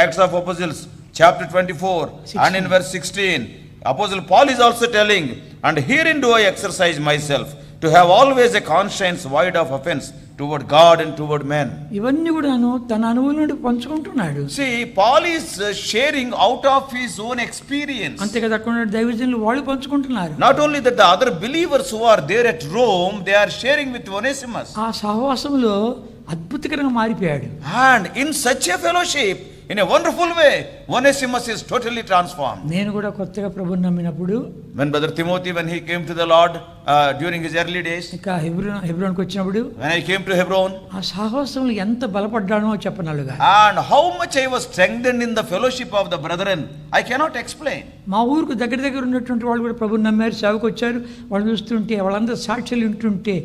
Acts of Apostles chapter 24 and in verse 16, Apostle Paul is also telling, and herein do I exercise myself, to have always a conscience void of offense toward God and toward men.
ఇవన్నీ కూడాను తన అనుభవం నుండి పంచుకుంటున్నాడు.
See, Paul is sharing out of his own experience.
అంతేకాకుండా దైవజనులు వాళ్ళు పంచుకుంటున్నారు.
Not only that, the other believers who are there at Rome, they are sharing with Onesimus.
ఆ సహవాసంలో అద్భుతకరంగా మారిపోయాడు.
And in such a fellowship, in a wonderful way, Onesimus is totally transformed.
నేను కూడా కొత్తగా ప్రభువుని నమ్మినప్పుడు,
When Brother Timothy, when he came to the Lord during his early days,
ఇక హెబ్రోన్కి వచ్చినప్పుడు,
when I came to Hebron,
ఆ సహవాసంలో ఎంత బలపడ్డానో చెప్పనలుగా,
and how much I was strengthened in the fellowship of the brethren, I cannot explain.
మా ఊరికి దగ్గర ఉన్నటువంటి వాళ్ళు కూడా ప్రభువుని నమ్మారు, సేవకు వచ్చారు. వాళ్ళు చూస్తుంటే వాళ్ళందరూ సాక్ష్యాలు వింటుంటే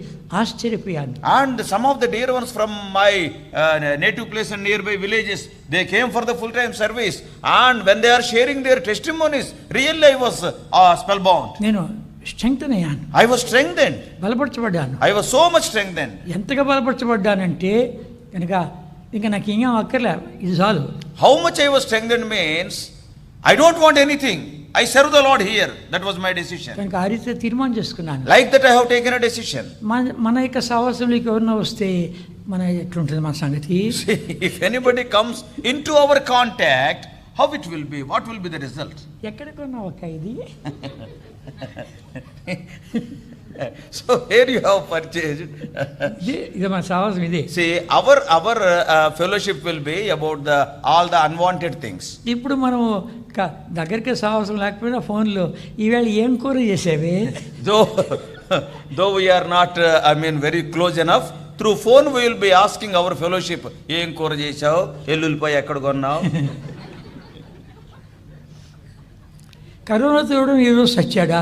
ఆశ్చర్యపోయాను.
And some of the dear ones from my native place and nearby villages, they came for the full-time service, and when they are sharing their testimonies, really I was spellbound.
నేను స్ట్రెంగ్తన్ అయ్యాను.
I was strengthened.
బలపరచబడ్డాను.
I was so much strengthened.
ఎంతగా బలపరచబడ్డానంటే కనుక ఇంకా నాకు ఇంకా అక్కర్లే, ఇది చాలు.
How much I was strengthened means, I don't want anything. I serve the Lord here. That was my decision.
కనుక ఆ రీతిలో తీర్మానం చేసుకున్నాను.
Like that I have taken a decision.
మన యొక్క సహవాసంలోకి ఎవరన్నా వస్తే మన ఎట్లుంటుంది మన సంగతి?
See, if anybody comes into our contact, how it will be? What will be the result?
ఎక్కడికన్నా ఒక ఇది
So here you have purchased.
ఇది మన సహవాసం ఇదే.
See, our fellowship will be about all the unwanted things.
ఇప్పుడు మనం దగ్గరికి సహవాసం లేకపోయినా ఫోన్లో ఈవేళ ఏం కూర చేసేవి,
though we are not very close enough, through phone we will be asking our fellowship, ఏం కూర చేసావు, ఎల్లుల్లిపాయ ఎక్కడ కొన్నావు.
కరోనా చూడడం ఈరోజు సచ్చాడా?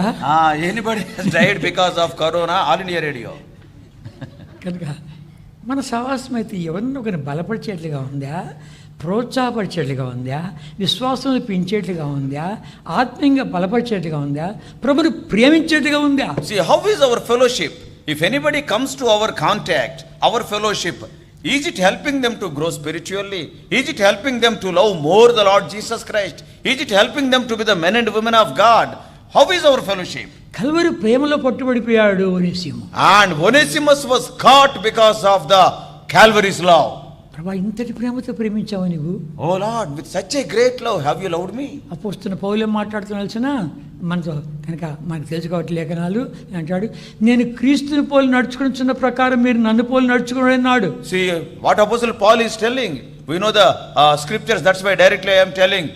Anybody has died because of corona? All India Radio.
కనుక మన సహవాసం అయితే ఎవరిని ఒకరిని బలపరిచేట్లుగా ఉందా, ప్రోత్సాహపరిచేట్లుగా ఉందా, విశ్వాసం పెంచేట్లుగా ఉందా, ఆత్మీయంగా బలపరిచేట్లుగా ఉందా, ప్రభుని ప్రేమించేట్లుగా ఉందా?
See, how is our fellowship? If anybody comes to our contact, our fellowship, is it helping them to grow spiritually? Is it helping them to love more the Lord Jesus Christ? Is it helping them to be the men and women of God? How is our fellowship?
Calvary ప్రేమలో పట్టుబడిపోయాడు ఒనేసిము.
And Onesimus was caught because of the Calvary's love.
ప్రభా, ఇంతటి ప్రేమతో ప్రేమించావు నువ్వు.
Oh Lord, with such a great love have you loved me?
అపోస్తున్న పౌలు మాట్లాడుతున్నా మనతో కనుక మనకు తెలుసు కాబట్టి లేఖనాలు అంటాడు, నేను క్రీస్తుని పోలి నడుచుకున్న ప్రకారం మీరు నన్ను పోలి నడుచుకుని అన్నాడు.
See what Apostle Paul is telling. We know the scriptures, that's why directly I am telling,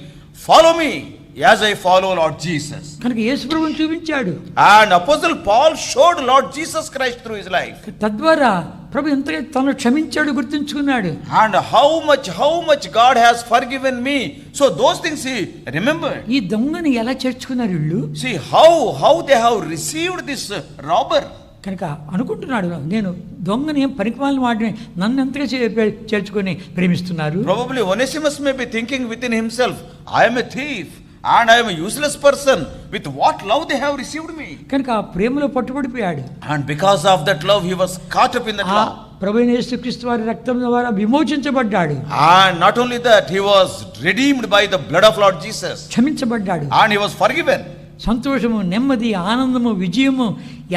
follow me as I follow Lord Jesus.
కనుక యేసు ప్రభువుని చూపించాడు.
And Apostle Paul showed Lord Jesus Christ through his life.
తద్వారా ప్రభు ఎంతగా తను క్షమించాడు గుర్తుంచుకున్నాడు.
And how much God has forgiven me. So those things he remembered.
ఈ దొంగని ఎలా చేర్చుకున్నారు వీళ్ళు?
See how they have received this robber.
కనుక అనుకుంటున్నాడు, నేను దొంగని పనికిమాలిన వాడిని నన్ను ఎంతగా చేర్చుకొని ప్రేమిస్తున్నారు.
Probably Onesimus may be thinking within himself, I am a thief and I am a useless person. With what love they have received me.
కనుక ఆ ప్రేమలో పట్టుబడిపోయాడు.
And because of that love he was caught up in that love.
ప్రభువైన యేసుక్రీస్తు వారి రక్తం ద్వారా విమోచించబడ్డాడు.
And not only that, he was redeemed by the blood of Lord Jesus.
క్షమించబడ్డాడు.
And he was forgiven.
సంతోషము, నెమ్మది, ఆనందము, విజయము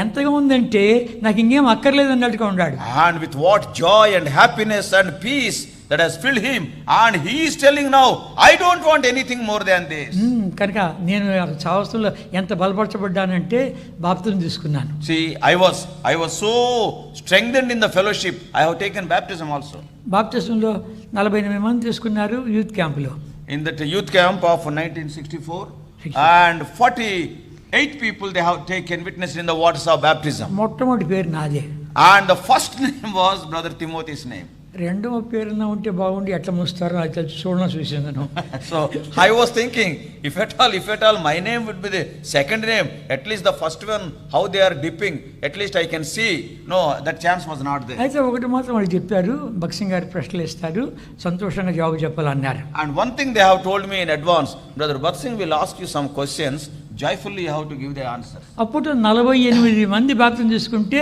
ఎంతగా ఉందంటే నాకు ఇంకేం అక్కర్లేదు అన్నట్టుగా ఉన్నాడు.
And with what joy and happiness and peace that has filled him, and he is telling now, I don't want anything more than this.
కనుక నేను సాహసంలో ఎంత బలపరచబడ్డానంటే బాప్తిసం తీసుకున్నాను.
See, I was so strengthened in the fellowship, I have taken baptism also.
బాప్తిసంలో 48 మంది తీసుకున్నారు youth క్యాంపులో.
In that youth camp of 1964, and 48 people they have taken witness in the waters of baptism.
మొట్టమొదటి పేరు నాదే.
And the first name was Brother Timothy's name.
రెండవ పేరున ఉంటే బాగుండి ఎట్లా మూస్తారో అది తెలిసి చూడడం చూసాను.
So I was thinking, if at all my name would be the second name, at least the first one, how they are dipping, at least I can see. No, that chance was not there.
అయితే ఒకటి మాత్రం వాళ్ళు చెప్పారు, భక్సింగ్ గారు ప్రశ్నలు ఇస్తారు, సంతోషంగా జవాబు చెప్పాలన్నారు.
And one thing they have told me in advance, Brother Batsing will ask you some questions, joyfully you have to give the answer.
అప్పుడు 48 మంది బాప్తిసం తీసుకుంటే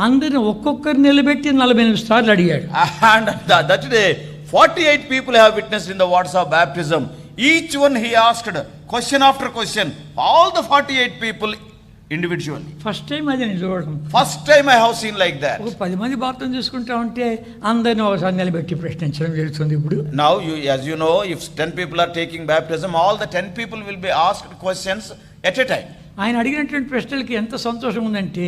అందరిని ఒక్కొక్కరు నిలబెట్టి 48 సార్లు అడిగాడు.
And that day 48 people have witnessed in the waters of baptism. Each one he asked question after question, all the 48 people individually.
First time అది నేను చూడడం.
First time I have seen like that.
ఒక 10 మంది బాప్తిసం తీసుకుంటా ఉంటే అందరిని ఒకసారి నిలబెట్టి ప్రశ్నించడం జరుగుతుంది. ఇప్పుడు
Now as you know, if 10 people are taking baptism, all the 10 people will be asked questions at a time.
ఆయన అడిగినటువంటి ప్రశ్నలకి ఎంత సంతోషం ఉందంటే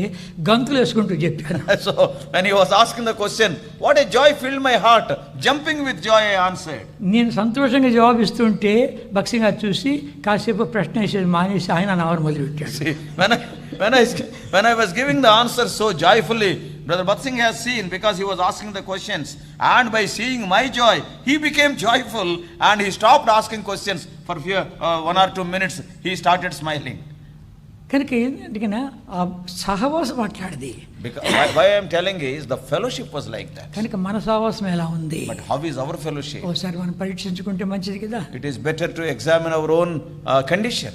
గంతులు వేసుకుంటూ చెప్పాను.
So when he was asking the question, what a joy filled my heart, jumping with joy I answered.
నేను సంతోషంగా జవాబిస్తుంటే భక్సింగ్ గారు చూసి కాసేపు ప్రశ్న వేసేది మానేసి ఆయన నవరు మొదలుపెట్టాడు.
See, when I was giving the answer so joyfully, Brother Batsing has seen, because he was asking the questions, and by seeing my joy, he became joyful and he stopped asking questions for 1 or 2 minutes. He started smiling.
కనుక ఏంటంటే ఆ సహవాసం మాట్లాడేది.
Why I am telling is the fellowship was like that.
కనుక మన సహవాసం ఎలా ఉంది?
But how is our fellowship?
ఒకసారి మనం పరీక్షించుకుంటే మంచిది కదా.
It is better to examine our own condition.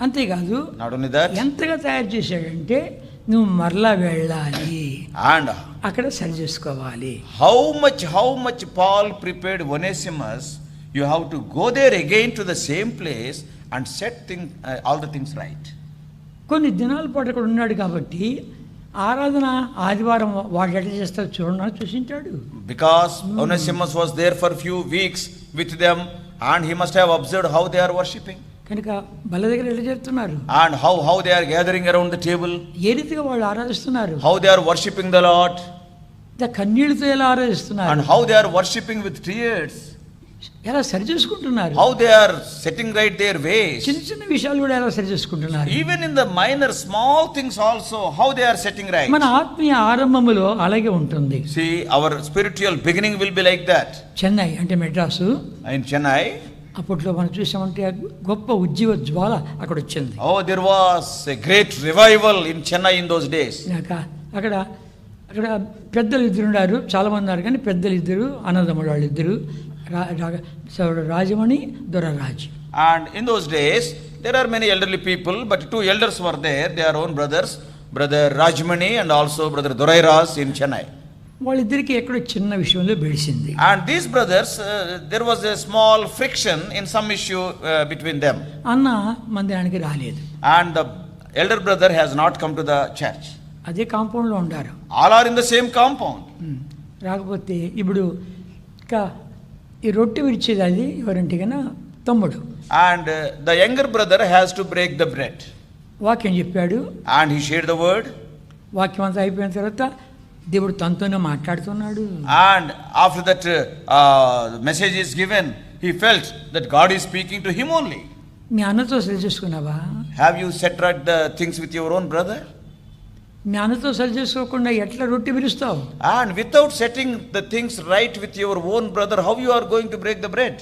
అంతేకాదు,
Not only that,
ఎంతగా తయారు చేశాడంటే నువ్వు మరలా వెళ్ళాలి,
and
అక్కడ సరి చేసుకోవాలి.
how much Paul prepared Onesimus, you have to go there again to the same place and set all the things right.
కొన్ని దినాల పాటు అక్కడ ఉన్నాడు కాబట్టి ఆరాధన ఆదివారం వాళ్ళు ఎట్లా చేస్తారు చూడడం చూసింటాడు.
Because Onesimus was there for few weeks with them, and he must have observed how they are worshipping.
కనుక బల్ల దగ్గర ఎట్లా చేస్తున్నారు,
And how they are gathering around the table,
ఏ రీతిగా వాళ్ళు ఆరాధిస్తున్నారు,
how they are worshipping the Lord,
కన్నీళ్ళతో ఎలా ఆరాధిస్తున్నారు,
and how they are worshipping with tears,
ఎలా సరి చేసుకుంటున్నారు,
how they are setting right their ways.
చిన్న చిన్న విషయాలు కూడా ఎలా సరి చేసుకుంటున్నారు.
Even in the minor small things also, how they are setting right.
మన ఆత్మీయ ఆరంభములో అలాగే ఉంటుంది.
See, our spiritual beginning will be like that.
Chennai అంటే మెడ్రాసు,
In Chennai,
అప్పట్లో మనం చూసామంటే గొప్ప ఉజ్జీవ జ్వాల అక్కడ వచ్చింది.
there was a great revival in Chennai in those days.
అక్కడ అక్కడ పెద్దలు ఇద్దరు ఉన్నారు, చాలామంది ఉన్నారు, కానీ పెద్దలు ఇద్దరు అన్నదమ్ముడు వాళ్ళు ఇద్దరు, Rajamani Doraraju.
And in those days, there are many elderly people, but two elders were there, they are own brothers, brother Rajmani and also brother Dorairas in Chennai.
వాళ్ళిద్దరికి ఎక్కడో చిన్న విషయంలో బెడిసింది.
And these brothers, there was a small friction in some issue between them.
అన్న మందిరానికి రాలేదు.
And the elder brother has not come to the church.
అదే కాంపౌండ్లో ఉండారు.
All are in the same compound.
రాకపోతే ఇప్పుడు ఇంకా ఈ రొట్టె విరిచేది అది ఎవరంటే కన్నా తమ్ముడు.
And the younger brother has to break the bread.
వాక్యం చెప్పాడు.
And he shared the word.
వాక్యం అంతా అయిపోయిన తర్వాత దేవుడు తనతోనే మాట్లాడుతున్నాడు.
And after that message is given, he felt that God is speaking to him only.
మీ అన్నతో సరి చేసుకున్నావా?
Have you set right the things with your own brother?
మీ అన్నతో సరి చేసుకోకుండా ఎట్లా రొట్టె విరుస్తావు?
And without setting the things right with your own brother, how you are going to break the bread?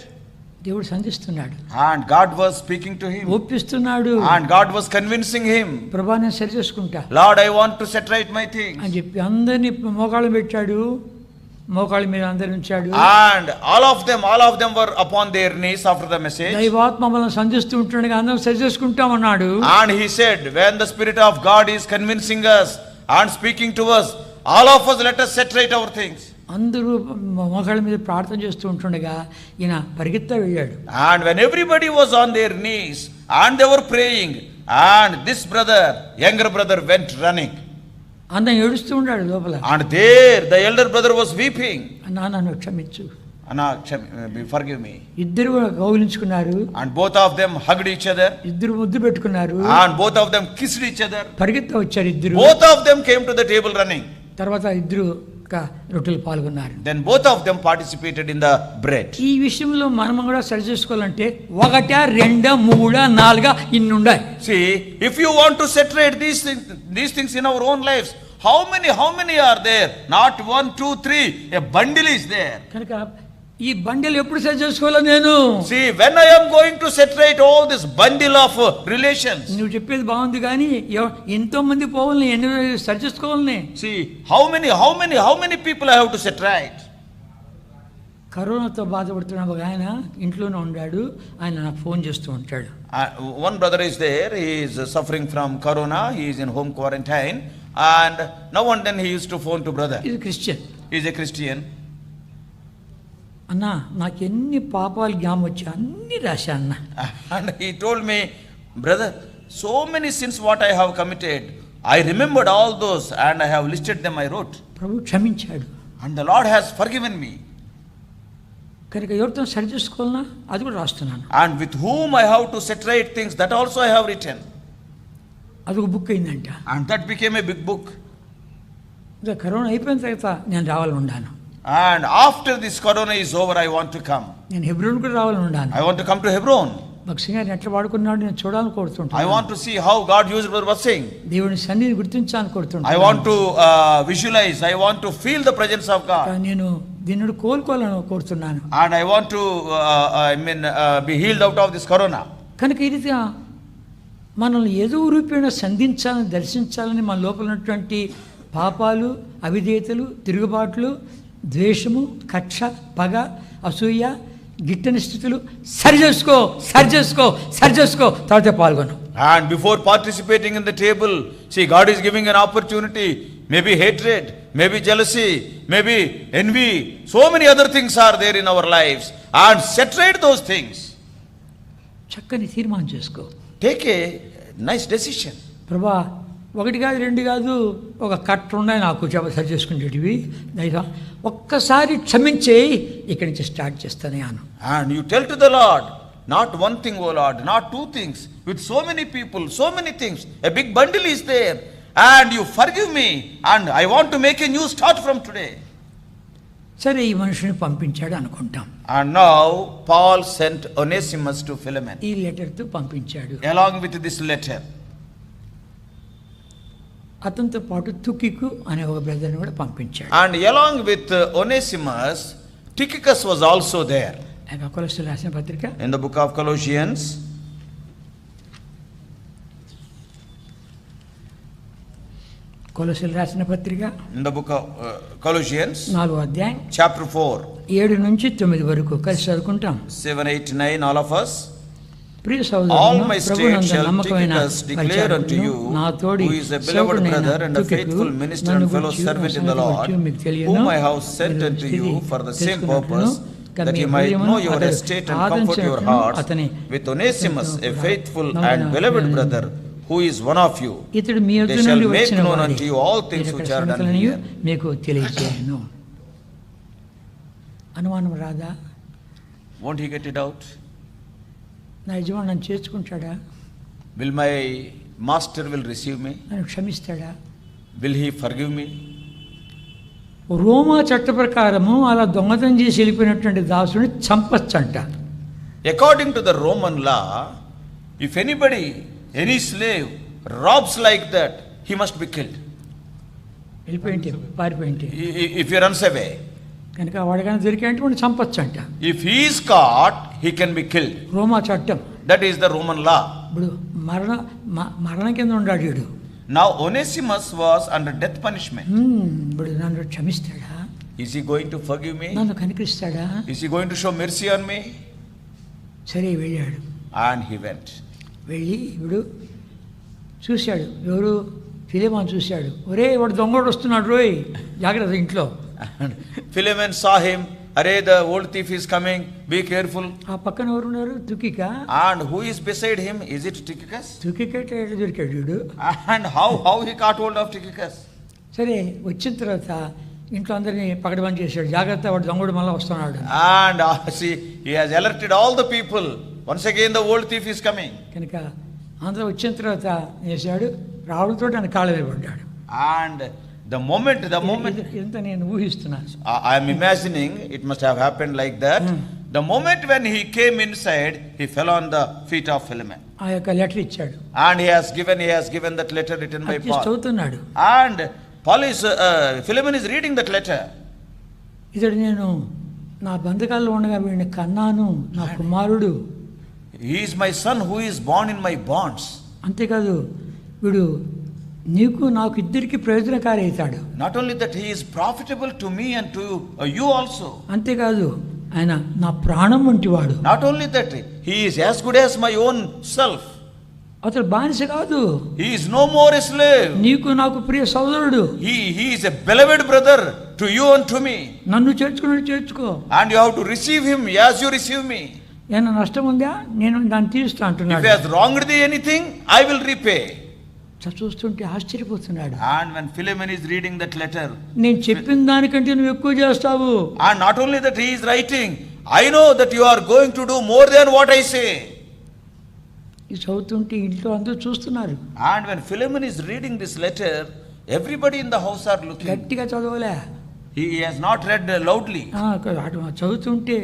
దేవుడు సంధిస్తున్నాడు.
And God was speaking to him.
ఒప్పిస్తున్నాడు.
And God was convincing him.
ప్రభా నేను సరి చేసుకుంటా.
Lord, I want to set right my things.
అని చెప్పి అందరినీ మోకాళ్ళు పెట్టాడు, మోకాళ్ళ మీద అందరు ఉంచాడు.
And all of them were upon their knees after the message.
దైవాత్మ మనల్ని సంధిస్తూ ఉంటుండగా అందరం సరి చేసుకుంటామన్నాడు.
And he said, when the Spirit of God is convincing us and speaking to us, all of us let us set right our things.
అందరూ మోకాళ్ళ మీద ప్రార్థన చేస్తూ ఉంటుండగా ఈయన పరిగెత్తా వెళ్ళాడు.
And when everybody was on their knees and they were praying, and this brother, younger brother, went running.
అందరం ఏడుస్తూ ఉన్నాడు లోపల.
And there the elder brother was weeping.
అన్నా నన్ను క్షమించు.
Anna, forgive me.
ఇద్దరు కౌగిలించుకున్నారు.
And both of them hugged each other.
ఇద్దరు ముద్దు పెట్టుకున్నారు.
And both of them kissed each other.
పరిగెత్తా వచ్చారు ఇద్దరు.
Both of them came to the table running.
తర్వాత ఇద్దరు రొట్టెలు పాల్గొన్నారు.
Then both of them participated in the bread.
ఈ విషయంలో మనం కూడా సరి చేసుకోవాలంటే 1 2 3 4 ఇన్ని ఉండాలి.
See, if you want to separate these things in our own lives, how many are there? Not 1 2 3, a bundle is there.
కనుక ఈ బండిల్ ఎప్పుడు సరి చేసుకోవాలా నేను?
See, when I am going to separate all this bundle of relations.
నువ్వు చెప్పేది బాగుంది కానీ ఎంతో మంది పోవాలని ఎన్ని సరి చేసుకోవాలని.
See, how many people I have to set right?
కరోనాతో బాధపడుతున్న ఒక ఆయన ఇంట్లోనే ఉన్నాడు. ఆయన నాకు ఫోన్ చేస్తూ ఉంటాడు.
One brother is there, he is suffering from corona, he is in home quarantine, and now and then he used to phone to brother.
ఇది Christian.
He is a Christian.
అన్నా నాకు ఎన్ని పాపాలు జ్ఞాపకం వచ్చి అన్ని రాశా అన్న.
And he told me, brother, so many sins what I have committed, I remembered all those and I have listed them, I wrote.
ప్రభు క్షమించాడు.
And the Lord has forgiven me.
కనుక ఎవరితో సరి చేసుకోవాలన్నా అది కూడా రాస్తున్నాను.
And with whom I have to set right things, that also I have written.
అదొక book అయిందంట.
And that became a big book.
ఇంకా కరోనా అయిపోయిన తర్వాత నేను రావాలని ఉన్నాను.
And after this corona is over, I want to come.
నేను హెబ్రోన్ కూడా రావాలని ఉన్నాను.
I want to come to Hebron.
భక్సింగ్ గారిని ఎట్లా వాడుకున్నాడు నేను చూడాలని కోరుతుంటాను.
I want to see how God used Brother Vasing.
దేవుని సన్నిధిని గుర్తించాలని కోరుతుంటాను.
I want to visualize, I want to feel the presence of God.
నేను దీన్ని కోలుకోవాలని కోరుతున్నాను.
And I want to be healed out of this corona.
కనుక ఈ రీతిగా మనల్ని ఏదో రూపేణ సంధించాలని దర్శించాలని మన లోపల ఉన్నటువంటి పాపాలు, అవిధేయతలు, తిరుగుబాట్లు, ద్వేషము, కక్ష, పగ, అసూయ, గిట్టని స్థితులు సరి చేసుకో తర్వాత పాల్గొను.
And before participating in the table, see, God is giving an opportunity. Maybe hatred, maybe jealousy, maybe envy, so many other things are there in our lives. And separate those things.
చక్కని తీర్మానం చేసుకో.
Take a nice decision.
ప్రభా 1 కాదు 2 కాదు, ఒక కట్ట ఉన్నాయి నాకు సరి చేసుకునేటివి. దైవం ఒక్కసారి క్షమించేయి, ఇక్కడి నుంచి స్టార్ట్ చేస్తానే అను.
And you tell to the Lord, not one thing, O Lord, not 2 things, with so many people, so many things, a big bundle is there, and you forgive me, and I want to make a new start from today.
సరే ఈ మనుషుని పంపించాడు అనుకుంటాం.
And now Paul sent Onesimus to Philemon.
ఈ లెటర్తో పంపించాడు.
Along with this letter.
అతనితో పాటు తుకికు అనే ఒక బ్రదర్ని కూడా పంపించాడు.
And along with Onesimus, Tychicus was also there.
కొలస్సీయులకు రాసిన పత్రిక
In the book of Colossians,
కొలొస్సీయులకు రాసిన పత్రిక
In the book of Colossians,
4వ అధ్యాయం
chapter 4,
7 నుంచి 9 వరకు కలిసి చదువుకుంటాం.
7, 8, 9, all of us.
Priya
All
సహోదరులారా,
my states
ప్రభువునందు
shall
నమ్మకమైన
Tychicus declare unto you,
నా తోడి
who is a beloved
సేవకుడైన
brother and a
తుకికు
faithful minister
నన్ను
and fellow
గూర్చి
servant in the
సంగతి
Lord,
గూర్చి మీకు తెలియను.
whom I have sent
మీరు
unto
స్థితి
you for the same
తెలుసుకున్నట్లును,
purpose, that he might know your estate and comfort your hearts, with Onesimus, a faithful and beloved brother, who is one of you.
ఇతడు మీ యొద్ద
They shall
నుండి
make
వచ్చిన
known
వాడే.
unto you all things
మీరు
which
ఇక్కడ
are done
సంగతులనియు
here.
మీకు తెలియజేయను. అనుమానం రాదా?
Won't he get it out?
నా యజమాని నన్ను చేర్చుకుంటాడా?
Will my master will receive me?
నన్ను క్షమిస్తాడా?
Will he forgive me?
రోమా చట్ట ప్రకారము అలా దొంగతనం చేసి వెళ్ళిపోయినటువంటి దాసుని చంపచ్చంట.
According to the Roman law, if anybody, any slave robs like that, he must be killed.
వెళ్ళిపోయింటే పారిపోయింటే
If he runs away,
కనుక వాడికైనా దొరికాయంటే వాడిని చంపచ్చంట.
if he is caught, he can be killed.
రోమా చట్టం.
That is the Roman law.
ఇప్పుడు మరణం కింద ఉన్నాడు వీడు.
Now Onesimus was under death punishment.
ఇప్పుడు నన్ను క్షమిస్తాడా?
Is he going to forgive me?
నన్ను కనికరిస్తాడా?
Is he going to show mercy on me?
సరే వెళ్ళాడు.
And he went.
వెళ్ళి ఇప్పుడు చూశాడు. ఎవరు? ఫిలిమోను చూశాడు. ఒరే వాడు దొంగోడు వస్తున్నాడు రోయ్, జాగ్రత్త ఇంట్లో.
And Philemon saw him. Arey, the old thief is coming. Be careful.
ఆ పక్కన ఎవరు ఉన్నారు? తుకిక.
And who is beside him? Is it Tychicus?
తుకిక ఎట్లా దొరికాడు వీడు?
And how he caught hold of Tychicus?
సరే వచ్చిన తర్వాత ఇంట్లో అందరినీ పకడ్బందీ చేశాడు. జాగ్రత్త వాడు దొంగోడు మళ్ళీ వస్తున్నాడు.
And see, he has alerted all the people. Once again, the old thief is coming.
కనుక అందరూ వచ్చిన తర్వాత చేశాడు, రావులతో ఆయన కాళ్ళ మీద పడ్డాడు.
And the moment
ఎంత నేను ఊహిస్తున్నాను.
I am imagining it must have happened like that. The moment when he came inside, he fell on the feet of Philemon.
ఆ యొక్క లెటర్ ఇచ్చాడు.
And he has given that letter written by Paul.
చదువుతున్నాడు.
And Philemon is reading that letter.
ఇతడు నేను నా బంధకాల్లో ఉండగా వీడిని కన్నాను, నా కుమారుడు.
He is my son who is born in my bonds.
అంతేకాదు వీడు నీకు నాకు ఇద్దరికి ప్రయోజనకారి అవుతాడు.
Not only that, he is profitable to me and to you also.
అంతేకాదు ఆయన నా ప్రాణం వంటివాడు.
Not only that, he is as good as my own self.
అతడు బానిస కాదు.
He is no more a slave.
నీకు నాకు ప్రియ సోదరుడు.
He is a beloved brother to you and to me.
నన్ను చేర్చుకో.
And you have to receive him as you receive me.
ఏమైనా నష్టం ఉందా? నేను దాన్ని తీరుస్తా
If
అంటున్నాడు.
he has wronged thee anything, I will repay.
చూస్తుంటే ఆశ్చర్యపోతున్నాడు.
And when Philemon is reading that letter,
నేను చెప్పిన దానికంటే నువ్వు ఎక్కువ చేస్తావు.
and not only that he is writing, I know that you are going to do more than what I say.
ఇది చదువుతుంటే ఇంట్లో అందరూ చూస్తున్నారు.
And when Philemon is reading this letter, everybody in the house are looking.
గట్టిగా చదవలే.
He has not read loudly.
చదువుతుంటే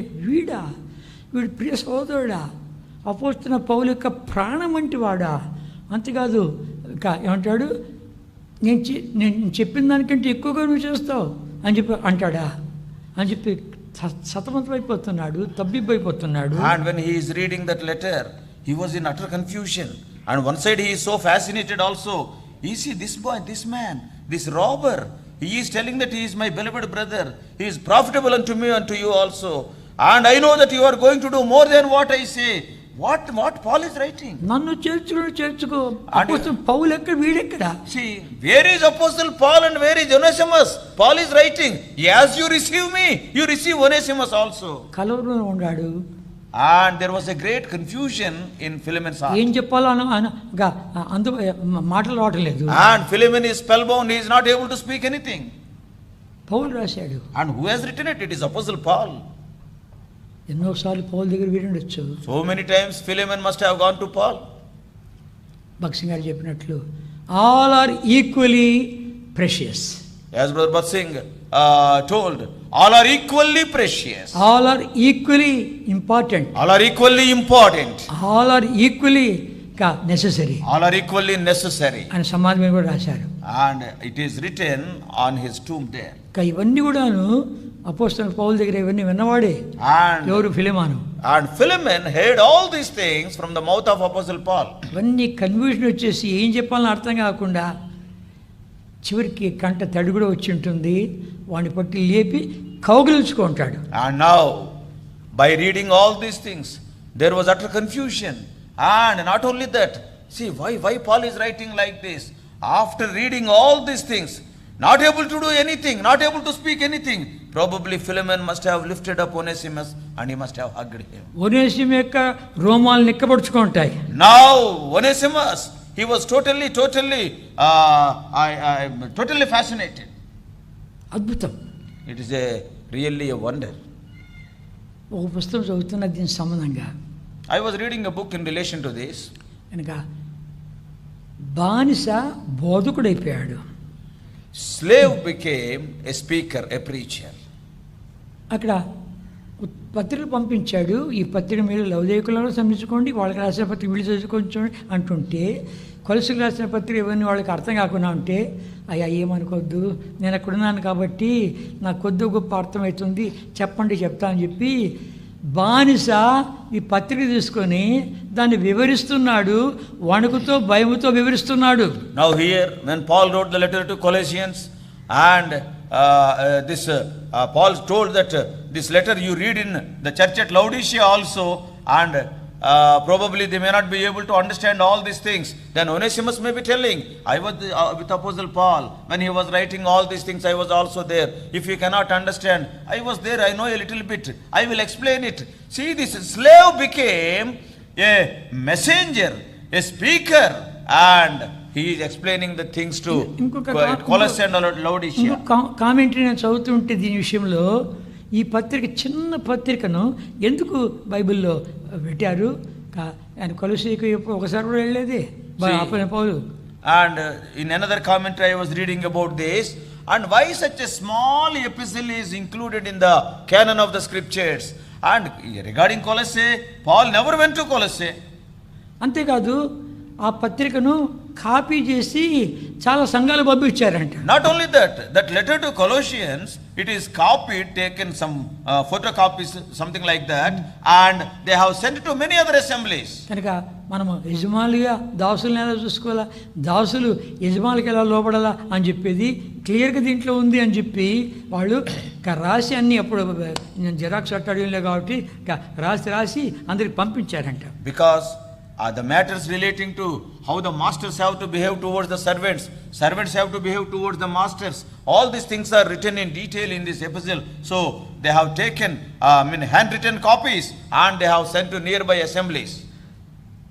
వీడు ప్రియ సోదరుడా, అపోస్తున్న పౌలు యొక్క ప్రాణం వంటి వాడా. అంతేకాదు ఇంకా ఏమంటాడు, నేను చెప్పిన దానికంటే ఎక్కువగా నువ్వు చేస్తావు అని చెప్పి అంటాడా అని చెప్పి సతమతమైపోతున్నాడు, తబ్బిబ్బైపోతున్నాడు.
And when he is reading that letter, he was in utter confusion. And one side he is so fascinated also. You see, this boy, this man, this robber, he is telling that he is my beloved brother. He is profitable unto me, unto you also. And I know that you are going to do more than what I say. What Paul is writing?
నన్ను చేర్చుకో. అపోస్తలుడు పౌలు ఎక్కడ, వీడెక్కడ?
See, where is Apostle Paul and where is Onesimus? Paul is writing, as you receive me, you receive Onesimus also.
కలవరంలో ఉన్నాడు.
And there was a great confusion in Philemon's heart.
ఏం చెప్పాలో మాటలు రావటం లేదు.
And Philemon is spellbound, he is not able to speak anything.
పౌలు రాశాడు.
And who has written it? It is Apostle Paul.
ఎన్నోసార్లు పౌలు దగ్గర వినుండొచ్చు.
So many times Philemon must have gone to Paul.
భక్సింగ్ గారు చెప్పినట్లు all are equally precious.
As Brother Batsing told, all are equally precious.
All are equally important.
All are equally important.
All are equally necessary.
All are equally necessary.
అని సమాధి మీద కూడా రాశారు.
And it is written on his tomb there.
ఇవన్నీ కూడాను అపోస్తలుడు పౌలు దగ్గర ఇవన్నీ విన్నవాడే. ఎవరు? Philemon.
And Philemon heard all these things from the mouth of Apostle Paul.
ఇవన్నీ కన్ఫ్యూజన్ వచ్చేసి ఏం చెప్పాలని అర్థం కాకుండా చివరికి కంట తడి కూడా వచ్చి ఉంటుంది. వాడిని పట్టి లేపి కౌగిలించుకుంటాడు.
And now, by reading all these things, there was utter confusion. And not only that, see why Paul is writing like this. After reading all these things, not able to do anything, not able to speak anything, probably Philemon must have lifted up Onesimus and he must have hugged him.
ఒనేసిము యొక్క రోమాలు నిక్కబడుచుకుంటాయి.
Now Onesimus, he was totally fascinated.
అద్భుతం.
It is really a wonder.
ఒక పుస్తకం చదువుతున్న దీని సంబంధంగా
I was reading a book in relation to this.
కనుక బానిస బోధకుడైపోయాడు.
Slave became a speaker, a preacher.
అక్కడ పత్రికలు పంపించాడు. ఈ పత్రిక మీరు లవదేకులను సమీక్షించుకోండి, వాళ్ళకి రాసిన పత్రిక వీళ్ళు చదువుకోండి అంటుంటే, కొలసుకు రాసిన పత్రిక ఇవన్నీ వాళ్ళకి అర్థం కాకుండా ఉంటే, అయ్యా ఏమనుకోవద్దు, నేను అక్కడున్నాను కాబట్టి నాకు కొద్ది గొప్ప అర్థమవుతుంది, చెప్పండి చెప్తా అని చెప్పి బానిస ఈ పత్రిక తీసుకొని దాన్ని వివరిస్తున్నాడు. వణుకుతో భయముతో వివరిస్తున్నాడు.
Now here, when Paul wrote the letter to Colossians, and Paul told that this letter you read in the church at Laodicea also, and probably they may not be able to understand all these things. Then Onesimus may be telling, I was with Apostle Paul when he was writing all these things. I was also there. If you cannot understand, I was there, I know a little bit, I will explain it. See, this slave became a messenger, a speaker, and he is explaining the things to Colossae and Laodicea.
Commentary నేను చదువుతుంటే దీని విషయంలో ఈ పత్రిక చిన్న పత్రికను ఎందుకు బైబిల్లో పెట్టారు? ఆయన కొలసీకి ఒకసారి కూడా వెళ్ళేది పౌలు.
And in another commentary I was reading about this, and why such a small epistle is included in the canon of the scriptures. And regarding Colossae, Paul never went to Colossae.
అంతేకాదు ఆ పత్రికను copy చేసి చాలా సంఘాలు పంపించారంట.
Not only that letter to Colossians, it is copied, taken some photocopies, something like that, and they have sent it to many other assemblies.
కనుక మనము యజమానులుగా దాసులను ఎలా చూసుకోవాలా, దాసులు యజమానులకి ఎలా లోపడాలా అని చెప్పేది క్లియర్గా దీంట్లో ఉంది అని చెప్పి వాళ్ళు రాసి అన్ని అప్పుడు జిరాక్స్ అట్టడిలే కాబట్టి రాసి అందరికి పంపించారంట.
Because the matters relating to how the masters have to behave towards the servants have to behave towards the masters, all these things are written in detail in this epistle. So they have taken handwritten copies and they have sent to nearby assemblies.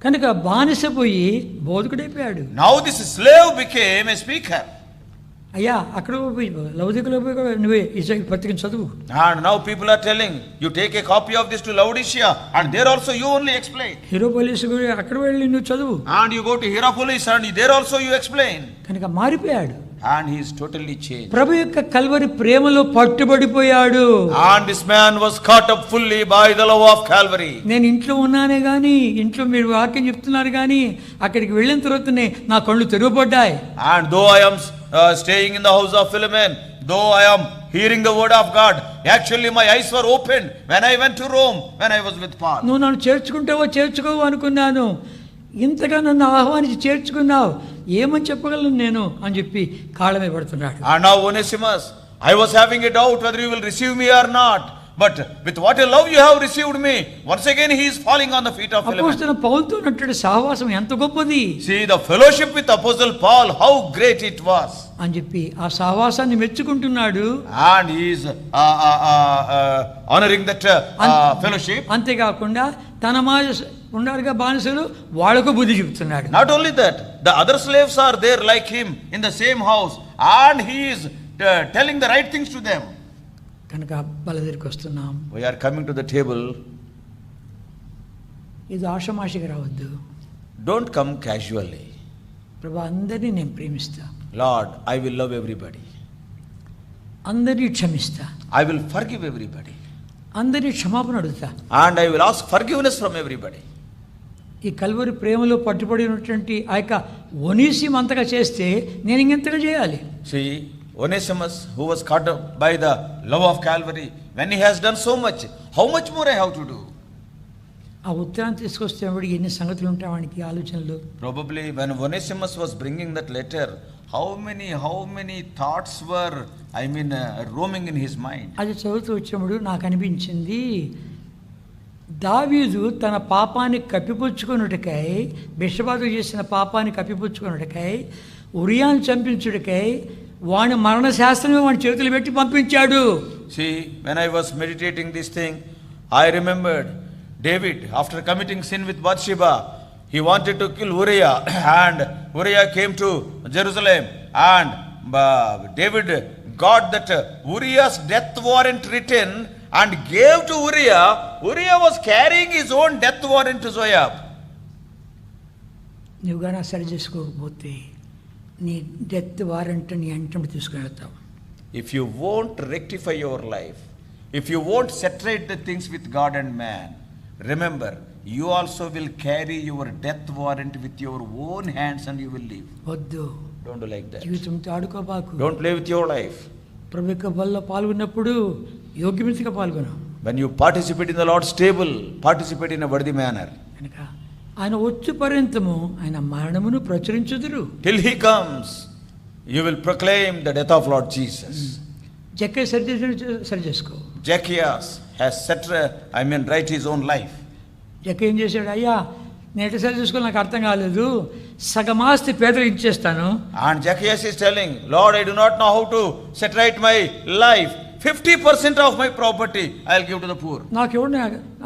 కనుక బానిస పోయి బోధకుడైపోయాడు.
Now this slave became a speaker.
అయ్యా అక్కడ లౌదికలో పోయి నువ్వే ఈ పత్రికను చదువు.
And now people are telling, you take a copy of this to Laodicea, and there also you only explain.
హీరోపోలిస్ అక్కడ వెళ్ళి నువ్వు చదువు.
And you go to Hierapolis and there also you explain.
కనుక మారిపోయాడు.
And he is totally changed.
ప్రభు యొక్క Calvary ప్రేమలో పట్టుబడిపోయాడు.
And this man was caught up fully by the love of Calvary.
నేను ఇంట్లో ఉన్నానే గాని, ఇంట్లో మీరు వాక్యం చెప్తున్నారు గాని, అక్కడికి వెళ్ళిన తర్వాతనే నా కళ్ళు తెరవబడ్డాయి.
And though I am staying in the house of Philemon, though I am hearing the word of God, actually my eyes were opened when I went to Rome, when I was with Paul.
నువ్వు నన్ను చేర్చుకోవు అనుకున్నాను, ఇంతగా నన్ను ఆహ్వానించి చేర్చుకున్నావు, ఏమని చెప్పగలను నేను అని చెప్పి కాళ్ళ మీద పడుతున్నాడు.
And now Onesimus, I was having a doubt whether you will receive me or not, but with what a love you have received me, once again he is falling on the feet of Philemon.
అపోస్తలుడైన పౌలుతో ఉన్నటువంటి సహవాసం ఎంత గొప్పది.
See the fellowship with Apostle Paul, how great it was
అని చెప్పి ఆ సహవాసాన్ని మెచ్చుకుంటున్నాడు.
and he is honoring that fellowship.
అంతేకాకుండా తన ఉండాలిగా బానిసలు వాళ్ళకు బుద్ధి చెప్తున్నాడు.
Not only that, the other slaves are there like him in the same house, and he is telling the right things to them.
కనుక వాళ్ళ దగ్గరికి వస్తున్నాం.
We are coming to the table.
ఇది ఆషమాషిగా రావద్దు.
Don't come casually.
ప్రభు అందరినీ నేను ప్రేమిస్తా.
Lord, I will love everybody.
అందరినీ క్షమిస్తా.
I will forgive everybody.
అందరినీ క్షమాపణ అడుగుతా.
And I will ask forgiveness from everybody.
ఈ కల్వరి ప్రేమలో పట్టుబడి ఉన్నటువంటి ఆ యొక్క ఒనేసిము అంతగా చేస్తే నేను ఇంకెంతగా చేయాలి?
See, Onesimus, who was caught up by the love of Calvary, when he has done so much, how much more I have to do?
ఆ ఉత్తరాన్ని తీసుకొస్తే వాడికి ఎన్ని సంగతులు ఉంటాయి వానికి ఆలోచనలు.
Probably when Onesimus was bringing that letter, how many thoughts were, roaming in his mind.
అది చదువుతూ వచ్చినప్పుడు నాకు అనిపించింది, దావీదు తన పాపాన్ని కప్పిపుచ్చుకొనుటకై, బెషబాతు చేసిన పాపాన్ని కప్పిపుచ్చుకొనుటకై, ఉరియాను చంపించుటకై వాని మరణ శాస్త్రమే వాడి చేతులు పెట్టి పంపించాడు.
See, when I was meditating this thing, I remembered David, after committing sin with Bathsheba, he wanted to kill Uriah, and Uriah came to Jerusalem, and David got that Uriah's death warrant written and gave to Uriah. Uriah was carrying his own death warrant to Joab.
నువ్వు కానీ సరి చేసుకోకపోతే నీ death warrant నీ అంటండి తీసుకుని వెళ్తావు.
If you won't rectify your life, if you won't set right the things with God and man, remember, you also will carry your death warrant with your own hands and you will live.
వద్దు,
Don't do like that.
జీవితంతో ఆడుకోబాకు.
Don't play with your life.
ప్రభు యొక్క బల్లో పాల్గొన్నప్పుడు యోగ్యమితిగా పాల్గొను.
When you participate in the Lord's table, participate in a worthy manner.
కనుక ఆయన వచ్చు పర్యంతము ఆయన మరణమును ప్రచురించుదురు.
Till he comes, you will proclaim the death of Lord Jesus.
జక్కే సరి చేసుకో.
Zacchaeus has right his own life.
జక్కే ఏం చేశాడు? అయ్యా నేను ఎట్లా సరి చేసుకోవాలి నాకు అర్థం కాలేదు, సగమాస్తి పేదలకు ఇచ్చేస్తాను.
And Zacchaeus is telling, Lord, I do not know how to set right my life. 50% of my property I'll give to the poor.
నాకు ఎవరిని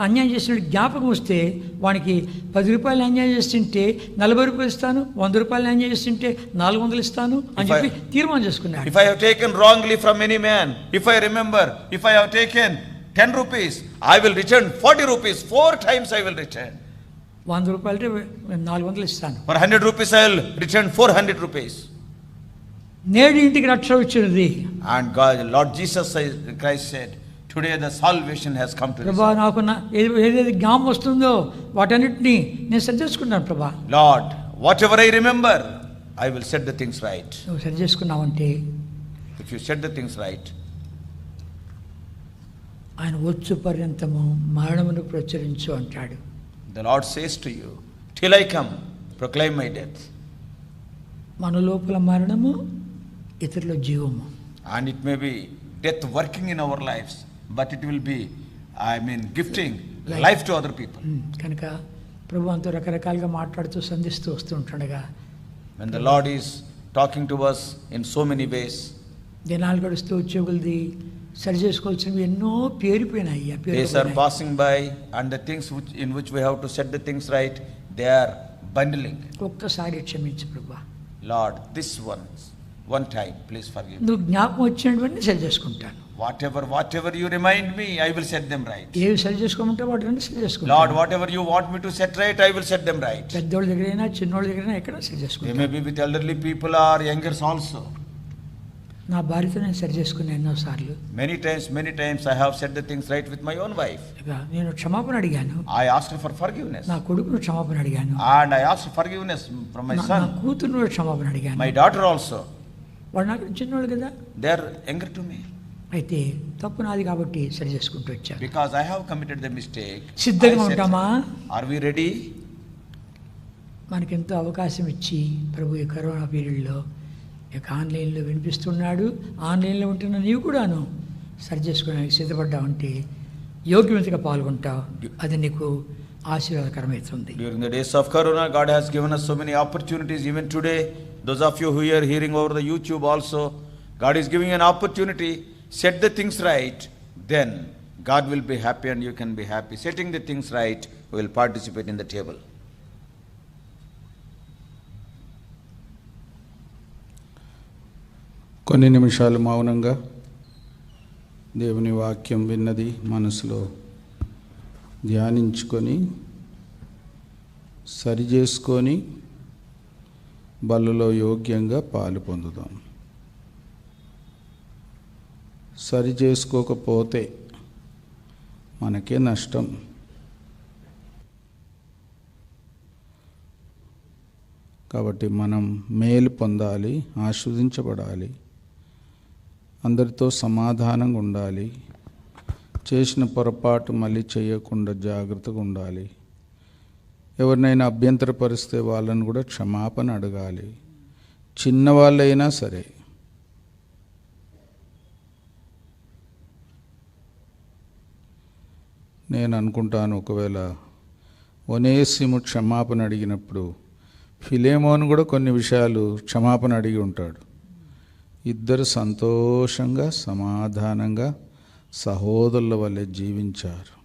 అన్యాయం చేసిన జ్ఞాపకం వస్తే వానికి 10 రూపాయలు అన్యాయం చేస్తుంటే 40 రూపాయలు ఇస్తాను, 100 రూపాయలు అన్యాయం చేస్తుంటే 400 ఇస్తాను అని చెప్పి తీర్మానం చేసుకున్నాడు.
If I have taken wrongly from any man, if I remember, if I have taken 10 rupees, I will return 40 rupees, 4 times I will return.
100 రూపాయలు 400 ఇస్తాను.
For 100 rupees I will return 400 rupees.
నేడు ఇంటికి రక్షణ వచ్చినది.
And God, Lord Jesus Christ said, today the salvation has come to
ప్రభా, నాకు ఏదైతే జ్ఞాపకం వస్తుందో వాటన్నిటిని నేను సరి చేసుకున్నాను ప్రభా.
Lord, whatever I remember, I will set the things right.
నువ్వు సరి చేసుకున్నావంటే
If you set the things right,
ఆయన వచ్చు పర్యంతము మరణమును ప్రచురించు అంటాడు.
the Lord says to you, till I come, proclaim my death.
మన లోపల మరణము, ఇతరుల జీవము.
And it may be death working in our lives, but it will be, gifting life to other people.
కనుక ప్రభు అంతా రకరకాలుగా మాట్లాడుతూ సంధిస్తూ వస్తూ ఉంటుండగా,
When the Lord is talking to us in so many ways,
దినాలు గడుస్తూ ఉద్యోగులది సరి చేసుకోవాల్సినవి ఎన్నో పేరిపోయినాయి.
days are passing by, and the things in which we have to set the things right, they are bundling.
ఒక్కసారి క్షమించు ప్రభు.
Lord, this one time, please forgive me.
నువ్వు జ్ఞాపకం వచ్చినవన్నీ సరి చేసుకుంటాను.
Whatever you remind me, I will set them right.
ఏవి సరి చేసుకోమంటే వాటిని సరి చేసుకుంటాను.
Lord, whatever you want me to set right, I will set them right.
పెద్దోళ్ళ దగ్గరైనా చిన్నోళ్ళ దగ్గరైనా ఎక్కడ సరి
They
చేసుకుంటాను.
may be with elderly people or youngers also.
నా భార్యతో నేను సరి చేసుకున్నాను ఎన్నోసార్లు.
Many times I have set the things right with my own wife.
నేను క్షమాపణ అడిగాను.
I asked her for forgiveness.
నా కొడుకును క్షమాపణ అడిగాను.
And I asked forgiveness from my
నా
son.
కూతురు క్షమాపణ అడిగాను.
My daughter also.
వాడు నాకు చిన్నోళ్ళు కదా.
They are younger to me.
అయితే తప్పు నాది కాబట్టి సరి చేసుకుంటూ వచ్చాను.
Because I have committed the mistake.
సిద్ధంగా ఉంటామా?
Are we ready?
మనకెంతో అవకాశం ఇచ్చి ప్రభు ఈ కరోనా పీరియడ్లో ఇక ఆన్లైన్లో వినిపిస్తున్నాడు. ఆన్లైన్లో ఉంటున్న నీవు కూడాను సరి చేసుకోవడానికి సిద్ధపడ్డావంటే యోగ్యవంతిగా పాల్గొంటావు. అది నీకు ఆశీర్వాదకరమవుతుంది.
During the days of Corona, God has given us so many opportunities. Even today, those of you who are hearing over the YouTube also, God is giving an opportunity. Set the things right, then God will be happy and you can be happy. Setting the things right, we will participate in the table.
కొన్ని నిమిషాలు మౌనంగా దేవుని వాక్యం విన్నది మనసులో ధ్యానించుకొని సరి చేసుకొని బల్లలో యోగ్యంగా పాలు పొందుదాం. సరి చేసుకోకపోతే మనకే నష్టం. కాబట్టి మనం మేలు పొందాలి, ఆస్వాదించబడాలి, అందరితో సమాధానంగా ఉండాలి, చేసిన పొరపాటు మళ్ళీ చేయకుండా జాగ్రత్తగా ఉండాలి. ఎవరినైనా అభ్యంతరపరిస్తే వాళ్ళని కూడా క్షమాపణ అడగాలి, చిన్నవాళ్ళైనా సరే. నేను అనుకుంటాను, ఒకవేళ ఒనేసిము క్షమాపణ అడిగినప్పుడు ఫిలేమోను కూడా కొన్ని విషయాలు క్షమాపణ అడిగి ఉంటాడు. ఇద్దరు సంతోషంగా సమాధానంగా సహోదరుల వల్లే జీవించారు.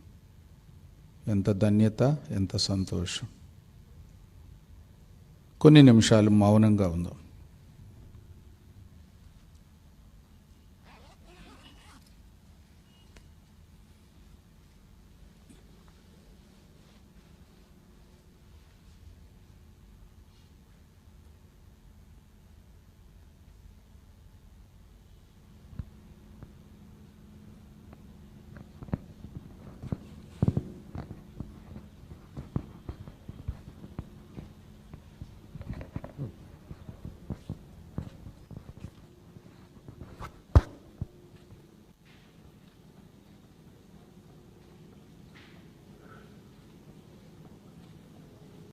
ఎంత ధన్యత, ఎంత సంతోషం. కొన్ని నిమిషాలు మౌనంగా ఉందాం.